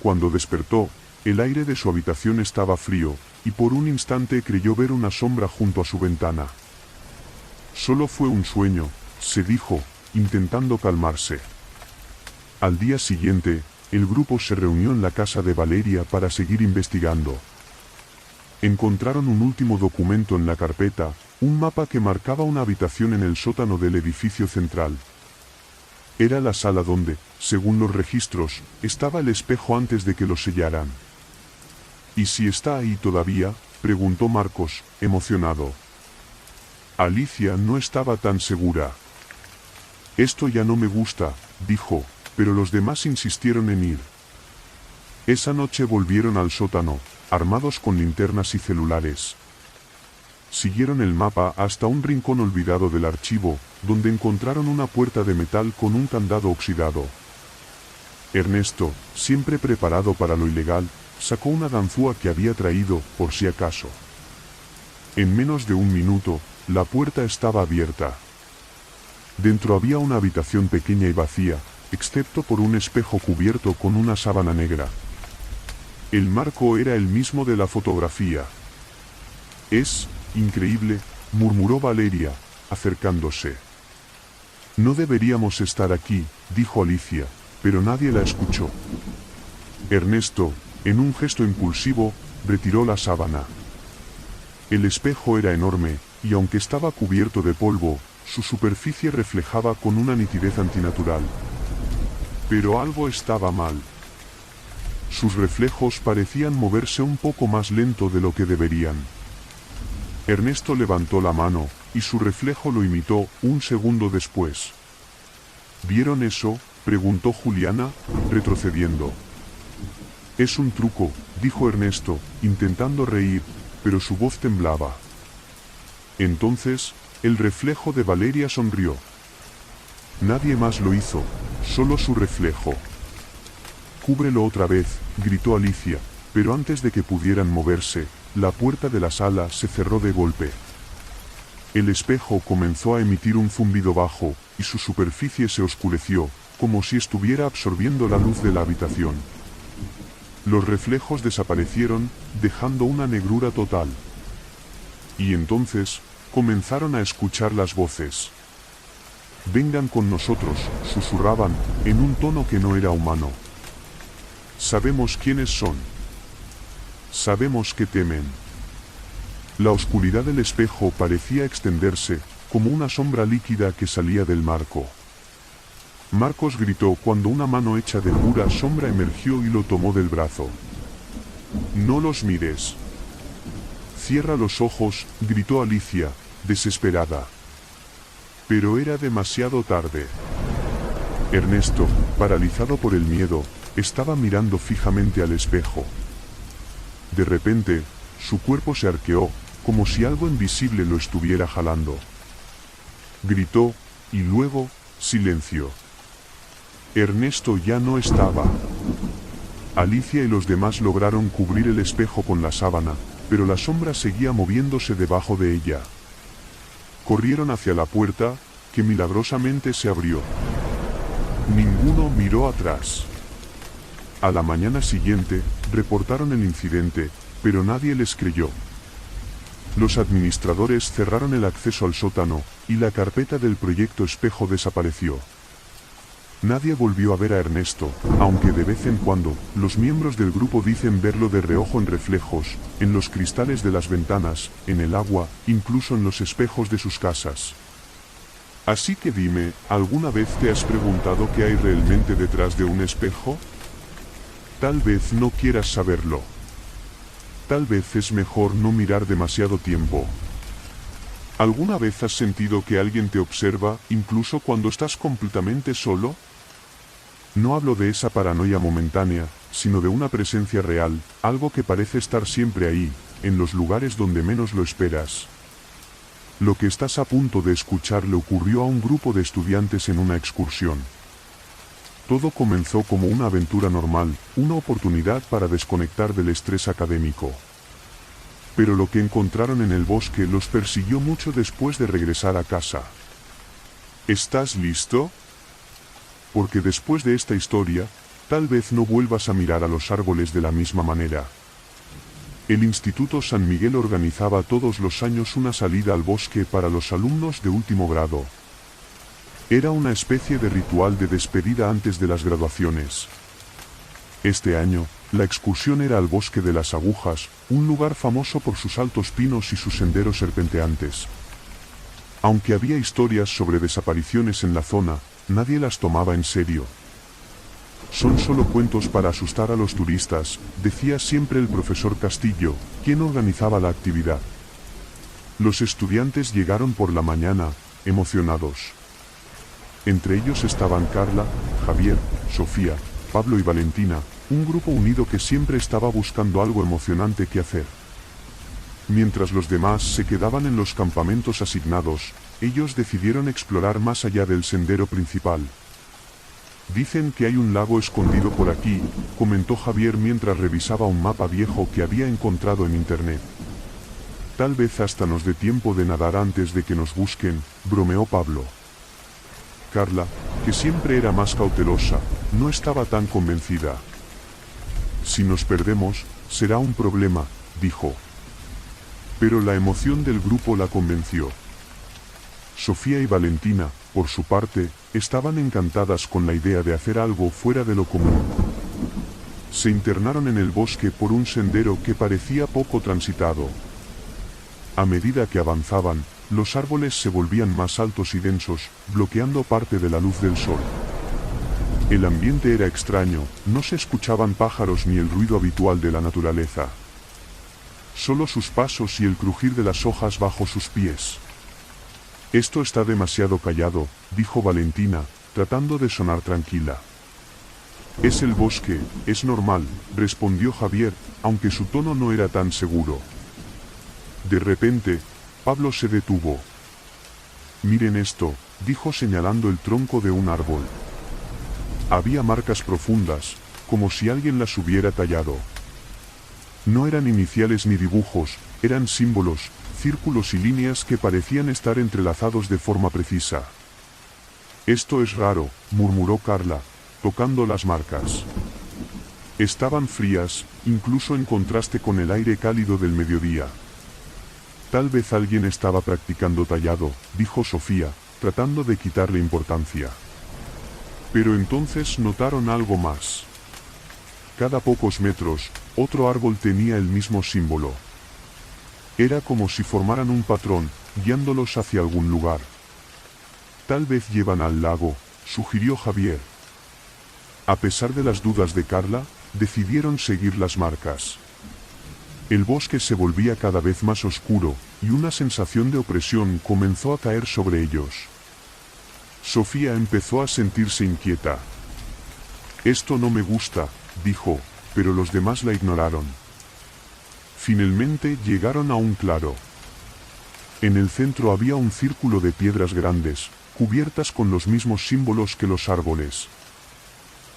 S1: Cuando despertó, el aire de su habitación estaba frío, y por un instante creyó ver una sombra junto a su ventana. Solo fue un sueño, se dijo, intentando calmarse. Al día siguiente, el grupo se reunió en la casa de Valeria para seguir investigando. Encontraron un último documento en la carpeta, un mapa que marcaba una habitación en el sótano del edificio central. Era la sala donde, según los registros, estaba el espejo antes de que lo sellaran. ¿Y si está ahí todavía?, preguntó Marcos, emocionado. Alicia no estaba tan segura. Esto ya no me gusta, dijo, pero los demás insistieron en ir. Esa noche volvieron al sótano, armados con linternas y celulares. Siguieron el mapa hasta un rincón olvidado del archivo, donde encontraron una puerta de metal con un candado oxidado. Ernesto, siempre preparado para lo ilegal, sacó una ganzúa que había traído, por si acaso. En menos de un minuto, la puerta estaba abierta. Dentro había una habitación pequeña y vacía, excepto por un espejo cubierto con una sábana negra. El marco era el mismo de la fotografía. «Es increíble», murmuró Valeria, acercándose. «No deberíamos estar aquí», dijo Alicia, pero nadie la escuchó. Ernesto, en un gesto impulsivo, retiró la sábana. El espejo era enorme, y aunque estaba cubierto de polvo, su superficie reflejaba con una nitidez antinatural. Pero algo estaba mal. Sus reflejos parecían moverse un poco más lento de lo que deberían. Ernesto levantó la mano, y su reflejo lo imitó un segundo después. ¿Vieron eso?, preguntó Juliana, retrocediendo. «Es un truco», dijo Ernesto, intentando reír, pero su voz temblaba. Entonces, el reflejo de Valeria sonrió. Nadie más lo hizo, solo su reflejo. «Cúbrelo otra vez», gritó Alicia, pero antes de que pudieran moverse, la puerta de la sala se cerró de golpe. El espejo comenzó a emitir un zumbido bajo, y su superficie se oscureció, como si estuviera absorbiendo la luz de la habitación. Los reflejos desaparecieron, dejando una negrura total. Y entonces, comenzaron a escuchar las voces. «Vengan con nosotros», susurraban, en un tono que no era humano. «Sabemos quiénes son. Sabemos que temen». La oscuridad del espejo parecía extenderse, como una sombra líquida que salía del marco. Marcos gritó cuando una mano hecha de pura sombra emergió y lo tomó del brazo. «No los mires». «Cierra los ojos», gritó Alicia, desesperada. Pero era demasiado tarde. Ernesto, paralizado por el miedo, estaba mirando fijamente al espejo. De repente, su cuerpo se arqueó, como si algo invisible lo estuviera jalando. Gritó, y luego, silencio. Ernesto ya no estaba. Alicia y los demás lograron cubrir el espejo con la sábana, pero la sombra seguía moviéndose debajo de ella. Corrieron hacia la puerta, que milagrosamente se abrió. Ninguno miró atrás. A la mañana siguiente, reportaron el incidente, pero nadie les creyó. Los administradores cerraron el acceso al sótano, y la carpeta del proyecto Espejo desapareció. Nadie volvió a ver a Ernesto, aunque de vez en cuando, los miembros del grupo dicen verlo de reojo en reflejos, en los cristales de las ventanas, en el agua, incluso en los espejos de sus casas. Así que dime, ¿alguna vez te has preguntado qué hay realmente detrás de un espejo? Tal vez no quieras saberlo. Tal vez es mejor no mirar demasiado tiempo. ¿Alguna vez has sentido que alguien te observa, incluso cuando estás completamente solo? No hablo de esa paranoia momentánea, sino de una presencia real, algo que parece estar siempre ahí, en los lugares donde menos lo esperas. Lo que estás a punto de escuchar le ocurrió a un grupo de estudiantes en una excursión. Todo comenzó como una aventura normal, una oportunidad para desconectar del estrés académico. Pero lo que encontraron en el bosque los persiguió mucho después de regresar a casa. ¿Estás listo? Porque después de esta historia, tal vez no vuelvas a mirar a los árboles de la misma manera. El Instituto San Miguel organizaba todos los años una salida al bosque para los alumnos de último grado. Era una especie de ritual de despedida antes de las graduaciones. Este año, la excursión era al Bosque de las Agujas, un lugar famoso por sus altos pinos y sus senderos serpenteantes. Aunque había historias sobre desapariciones en la zona, nadie las tomaba en serio. Son solo cuentos para asustar a los turistas, decía siempre el profesor Castillo, quien organizaba la actividad. Los estudiantes llegaron por la mañana, emocionados. Entre ellos estaban Carla, Javier, Sofía, Pablo y Valentina, un grupo unido que siempre estaba buscando algo emocionante que hacer. Mientras los demás se quedaban en los campamentos asignados, ellos decidieron explorar más allá del sendero principal. Dicen que hay un lago escondido por aquí, comentó Javier mientras revisaba un mapa viejo que había encontrado en internet. Tal vez hasta nos dé tiempo de nadar antes de que nos busquen, bromeó Pablo. Carla, que siempre era más cautelosa, no estaba tan convencida. Si nos perdemos, será un problema, dijo. Pero la emoción del grupo la convenció. Sofía y Valentina, por su parte, estaban encantadas con la idea de hacer algo fuera de lo común. Se internaron en el bosque por un sendero que parecía poco transitado. A medida que avanzaban, los árboles se volvían más altos y densos, bloqueando parte de la luz del sol. El ambiente era extraño, no se escuchaban pájaros ni el ruido habitual de la naturaleza. Solo sus pasos y el crujir de las hojas bajo sus pies. Esto está demasiado callado, dijo Valentina, tratando de sonar tranquila. Es el bosque, es normal, respondió Javier, aunque su tono no era tan seguro. De repente, Pablo se detuvo. Miren esto, dijo señalando el tronco de un árbol. Había marcas profundas, como si alguien las hubiera tallado. No eran iniciales ni dibujos, eran símbolos, círculos y líneas que parecían estar entrelazados de forma precisa. Esto es raro, murmuró Carla, tocando las marcas. Estaban frías, incluso en contraste con el aire cálido del mediodía. Tal vez alguien estaba practicando tallado, dijo Sofía, tratando de quitarle importancia. Pero entonces notaron algo más. Cada pocos metros, otro árbol tenía el mismo símbolo. Era como si formaran un patrón, guiándolos hacia algún lugar. Tal vez llevan al lago, sugirió Javier. A pesar de las dudas de Carla, decidieron seguir las marcas. El bosque se volvía cada vez más oscuro, y una sensación de opresión comenzó a caer sobre ellos. Sofía empezó a sentirse inquieta. Esto no me gusta, dijo, pero los demás la ignoraron. Finalmente llegaron a un claro. En el centro había un círculo de piedras grandes, cubiertas con los mismos símbolos que los árboles.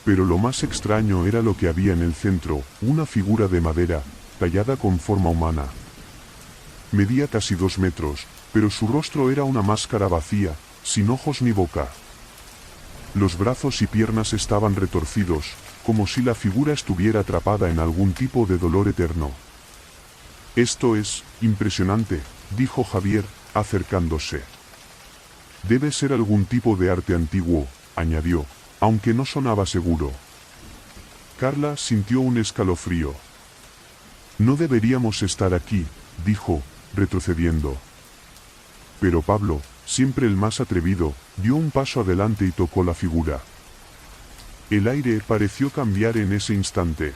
S1: Pero lo más extraño era lo que había en el centro, una figura de madera, tallada con forma humana. Medía casi 2 metros, pero su rostro era una máscara vacía, sin ojos ni boca. Los brazos y piernas estaban retorcidos, como si la figura estuviera atrapada en algún tipo de dolor eterno. Esto es impresionante, dijo Javier, acercándose. Debe ser algún tipo de arte antiguo, añadió, aunque no sonaba seguro. Carla sintió un escalofrío. No deberíamos estar aquí, dijo, retrocediendo. Pero Pablo, siempre el más atrevido, dio un paso adelante y tocó la figura. El aire pareció cambiar en ese instante.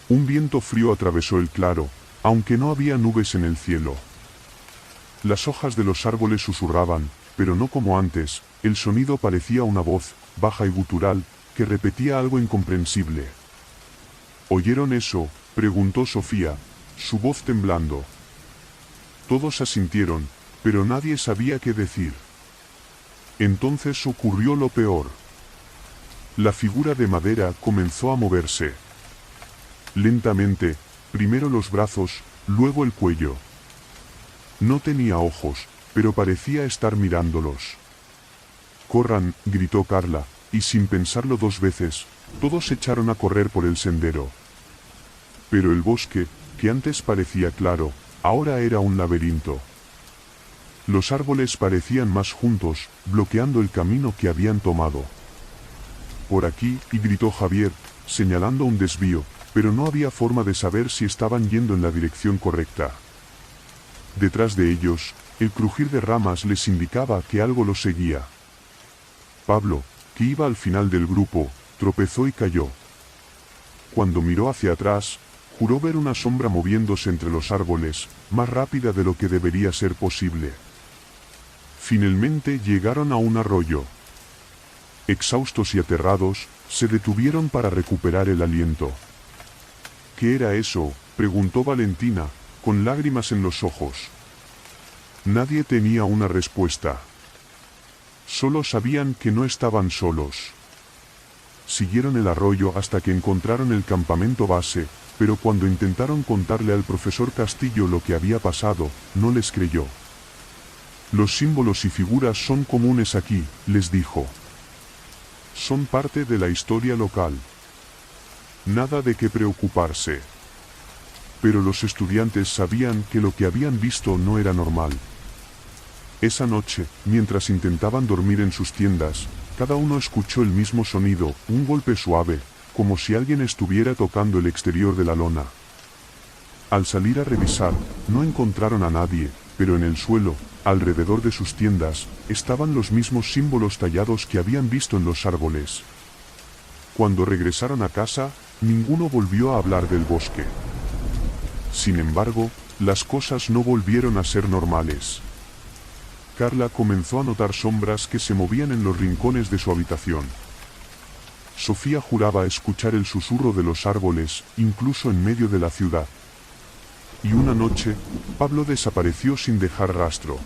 S1: Un viento frío atravesó el claro, aunque no había nubes en el cielo. Las hojas de los árboles susurraban, pero no como antes, el sonido parecía una voz, baja y gutural, que repetía algo incomprensible. ¿Oyeron eso?, preguntó Sofía, su voz temblando. Todos asintieron, pero nadie sabía qué decir. Entonces ocurrió lo peor. La figura de madera comenzó a moverse. Lentamente, primero los brazos, luego el cuello. No tenía ojos, pero parecía estar mirándolos. «Corran», gritó Carla, y sin pensarlo 2 veces, todos se echaron a correr por el sendero. Pero el bosque, que antes parecía claro, ahora era un laberinto. Los árboles parecían más juntos, bloqueando el camino que habían tomado. «Por aquí», y gritó Javier, señalando un desvío, pero no había forma de saber si estaban yendo en la dirección correcta. Detrás de ellos, el crujir de ramas les indicaba que algo los seguía. Pablo, que iba al final del grupo, tropezó y cayó. Cuando miró hacia atrás, juró ver una sombra moviéndose entre los árboles, más rápida de lo que debería ser posible. Finalmente llegaron a un arroyo. Exhaustos y aterrados, se detuvieron para recuperar el aliento. ¿Qué era eso?, preguntó Valentina, con lágrimas en los ojos. Nadie tenía una respuesta. Solo sabían que no estaban solos. Siguieron el arroyo hasta que encontraron el campamento base, pero cuando intentaron contarle al profesor Castillo lo que había pasado, no les creyó. Los símbolos y figuras son comunes aquí, les dijo. Son parte de la historia local. Nada de qué preocuparse. Pero los estudiantes sabían que lo que habían visto no era normal. Esa noche, mientras intentaban dormir en sus tiendas, cada uno escuchó el mismo sonido, un golpe suave, como si alguien estuviera tocando el exterior de la lona. Al salir a revisar, no encontraron a nadie, pero en el suelo, alrededor de sus tiendas, estaban los mismos símbolos tallados que habían visto en los árboles. Cuando regresaron a casa, ninguno volvió a hablar del bosque. Sin embargo, las cosas no volvieron a ser normales. Carla comenzó a notar sombras que se movían en los rincones de su habitación. Sofía juraba escuchar el susurro de los árboles, incluso en medio de la ciudad. Y una noche, Pablo desapareció sin dejar rastro.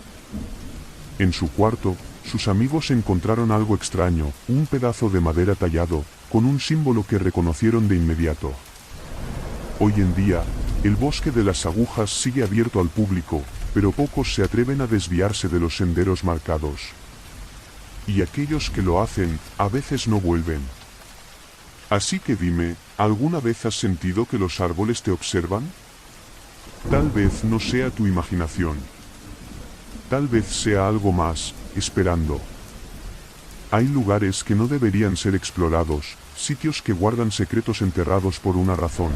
S1: En su cuarto, sus amigos encontraron algo extraño, un pedazo de madera tallado, con un símbolo que reconocieron de inmediato. Hoy en día, el bosque de las agujas sigue abierto al público, pero pocos se atreven a desviarse de los senderos marcados. Y aquellos que lo hacen, a veces no vuelven. Así que dime, ¿alguna vez has sentido que los árboles te observan? Tal vez no sea tu imaginación. Tal vez sea algo más, esperando. Hay lugares que no deberían ser explorados, sitios que guardan secretos enterrados por una razón.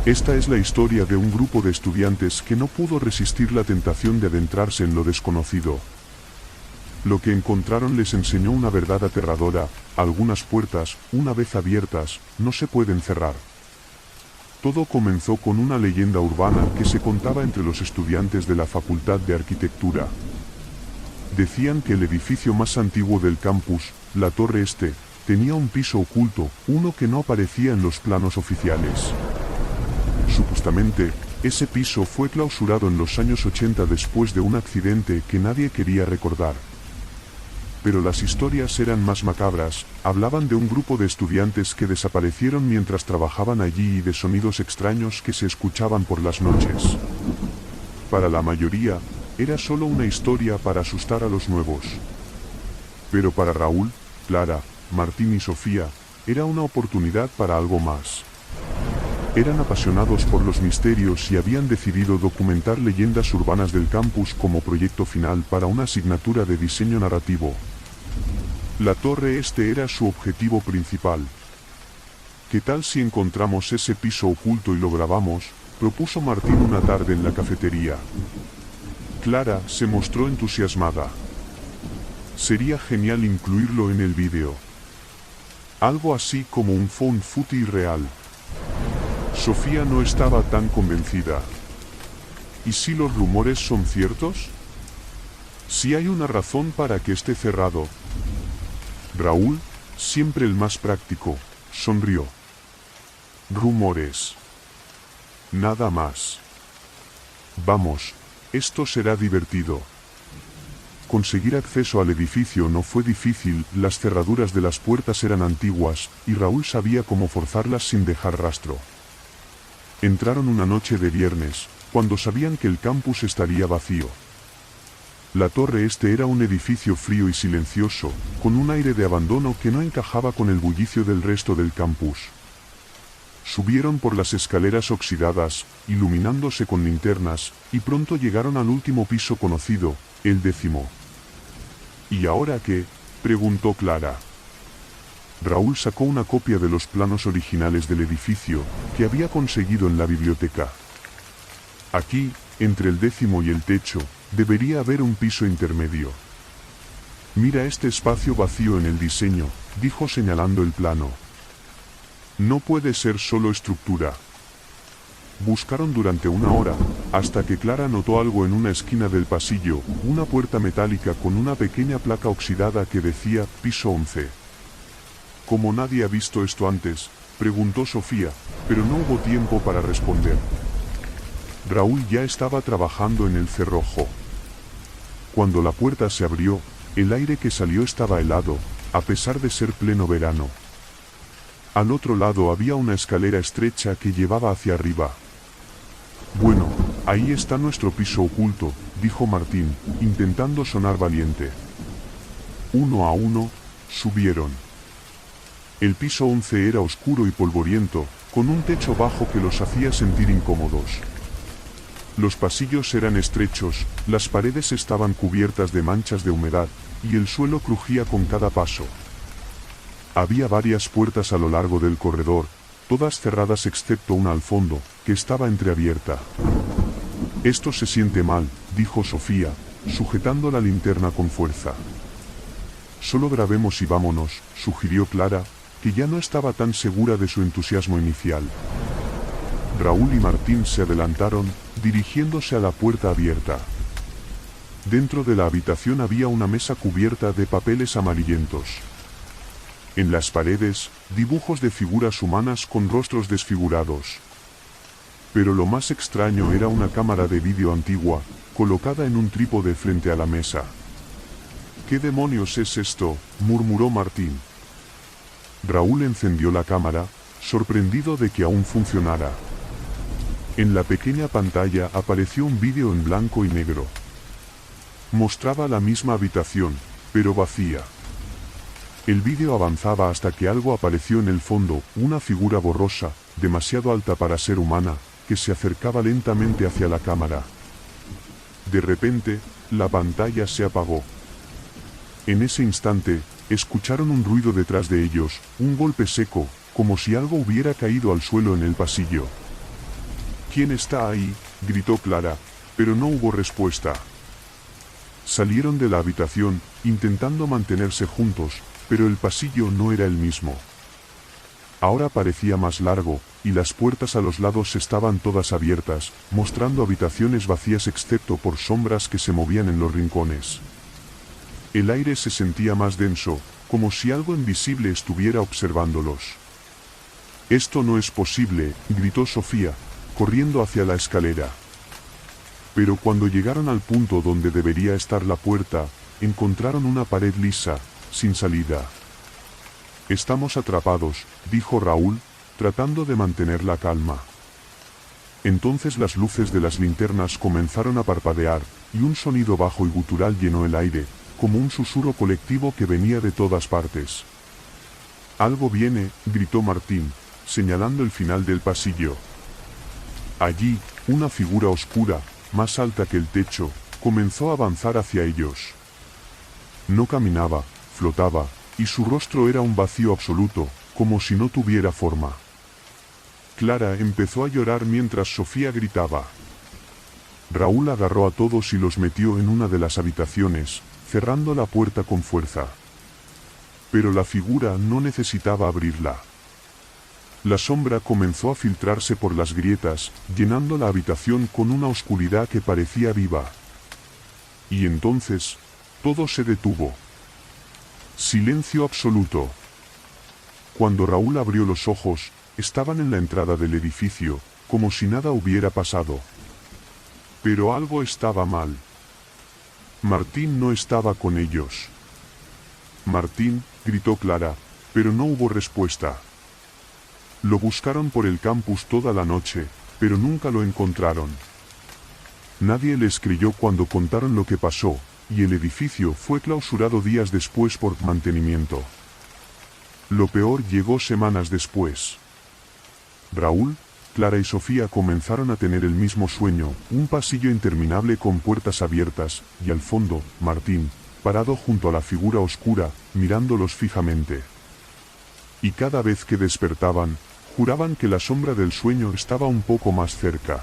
S1: Esta es la historia de un grupo de estudiantes que no pudo resistir la tentación de adentrarse en lo desconocido. Lo que encontraron les enseñó una verdad aterradora: algunas puertas, una vez abiertas, no se pueden cerrar. Todo comenzó con una leyenda urbana que se contaba entre los estudiantes de la Facultad de Arquitectura. Decían que el edificio más antiguo del campus, la Torre Este, tenía un piso oculto, uno que no aparecía en los planos oficiales. Supuestamente, ese piso fue clausurado en los años 80 después de un accidente que nadie quería recordar. Pero las historias eran más macabras, hablaban de un grupo de estudiantes que desaparecieron mientras trabajaban allí y de sonidos extraños que se escuchaban por las noches. Para la mayoría, era solo una historia para asustar a los nuevos. Pero para Raúl, Clara, Martín y Sofía, era una oportunidad para algo más. Eran apasionados por los misterios y habían decidido documentar leyendas urbanas del campus como proyecto final para una asignatura de diseño narrativo. La Torre Este era su objetivo principal. ¿Qué tal si encontramos ese piso oculto y lo grabamos?, propuso Martín una tarde en la cafetería. Clara se mostró entusiasmada. Sería genial incluirlo en el vídeo. Algo así como un found footage real. Sofía no estaba tan convencida. ¿Y si los rumores son ciertos? Si hay una razón para que esté cerrado. Raúl, siempre el más práctico, sonrió. Rumores. Nada más. Vamos, esto será divertido. Conseguir acceso al edificio no fue difícil, las cerraduras de las puertas eran antiguas, y Raúl sabía cómo forzarlas sin dejar rastro. Entraron una noche de viernes, cuando sabían que el campus estaría vacío. La Torre Este era un edificio frío y silencioso, con un aire de abandono que no encajaba con el bullicio del resto del campus. Subieron por las escaleras oxidadas, iluminándose con linternas, y pronto llegaron al último piso conocido, el 10º. ¿Y ahora qué?, preguntó Clara. Raúl sacó una copia de los planos originales del edificio, que había conseguido en la biblioteca. Aquí, entre el 10º y el techo, debería haber un piso intermedio. Mira este espacio vacío en el diseño, dijo señalando el plano. No puede ser solo estructura. Buscaron durante una hora, hasta que Clara notó algo en una esquina del pasillo, una puerta metálica con una pequeña placa oxidada que decía piso 11. Como nadie ha visto esto antes, preguntó Sofía, pero no hubo tiempo para responder. Raúl ya estaba trabajando en el cerrojo. Cuando la puerta se abrió, el aire que salió estaba helado, a pesar de ser pleno verano. Al otro lado había una escalera estrecha que llevaba hacia arriba. Bueno, ahí está nuestro piso oculto, dijo Martín, intentando sonar valiente. Uno a uno, subieron. El piso 11 era oscuro y polvoriento, con un techo bajo que los hacía sentir incómodos. Los pasillos eran estrechos, las paredes estaban cubiertas de manchas de humedad, y el suelo crujía con cada paso. Había varias puertas a lo largo del corredor, todas cerradas excepto una al fondo, que estaba entreabierta. Esto se siente mal, dijo Sofía, sujetando la linterna con fuerza. Solo grabemos y vámonos, sugirió Clara, que ya no estaba tan segura de su entusiasmo inicial. Raúl y Martín se adelantaron, dirigiéndose a la puerta abierta. Dentro de la habitación había una mesa cubierta de papeles amarillentos. En las paredes, dibujos de figuras humanas con rostros desfigurados. Pero lo más extraño era una cámara de vídeo antigua, colocada en un trípode frente a la mesa. ¿Qué demonios es esto?, murmuró Martín. Raúl encendió la cámara, sorprendido de que aún funcionara. En la pequeña pantalla apareció un vídeo en blanco y negro. Mostraba la misma habitación, pero vacía. El vídeo avanzaba hasta que algo apareció en el fondo, una figura borrosa, demasiado alta para ser humana, que se acercaba lentamente hacia la cámara. De repente, la pantalla se apagó. En ese instante, escucharon un ruido detrás de ellos, un golpe seco, como si algo hubiera caído al suelo en el pasillo. ¿Quién está ahí?, gritó Clara, pero no hubo respuesta. Salieron de la habitación, intentando mantenerse juntos, pero el pasillo no era el mismo. Ahora parecía más largo, y las puertas a los lados estaban todas abiertas, mostrando habitaciones vacías excepto por sombras que se movían en los rincones. El aire se sentía más denso, como si algo invisible estuviera observándolos. «Esto no es posible», gritó Sofía, corriendo hacia la escalera. Pero cuando llegaron al punto donde debería estar la puerta, encontraron una pared lisa, sin salida. «Estamos atrapados», dijo Raúl, tratando de mantener la calma. Entonces las luces de las linternas comenzaron a parpadear, y un sonido bajo y gutural llenó el aire, como un susurro colectivo que venía de todas partes. «Algo viene», gritó Martín, señalando el final del pasillo. Allí, una figura oscura, más alta que el techo, comenzó a avanzar hacia ellos. No caminaba, flotaba, y su rostro era un vacío absoluto, como si no tuviera forma. Clara empezó a llorar mientras Sofía gritaba. Raúl agarró a todos y los metió en una de las habitaciones, cerrando la puerta con fuerza. Pero la figura no necesitaba abrirla. La sombra comenzó a filtrarse por las grietas, llenando la habitación con una oscuridad que parecía viva. Y entonces, todo se detuvo. Silencio absoluto. Cuando Raúl abrió los ojos, estaban en la entrada del edificio, como si nada hubiera pasado. Pero algo estaba mal. Martín no estaba con ellos. «Martín», gritó Clara, pero no hubo respuesta. Lo buscaron por el campus toda la noche, pero nunca lo encontraron. Nadie les creyó cuando contaron lo que pasó, y el edificio fue clausurado días después por mantenimiento. Lo peor llegó semanas después. Raúl, Clara y Sofía comenzaron a tener el mismo sueño, un pasillo interminable con puertas abiertas, y al fondo, Martín, parado junto a la figura oscura, mirándolos fijamente. Y cada vez que despertaban, juraban que la sombra del sueño estaba un poco más cerca.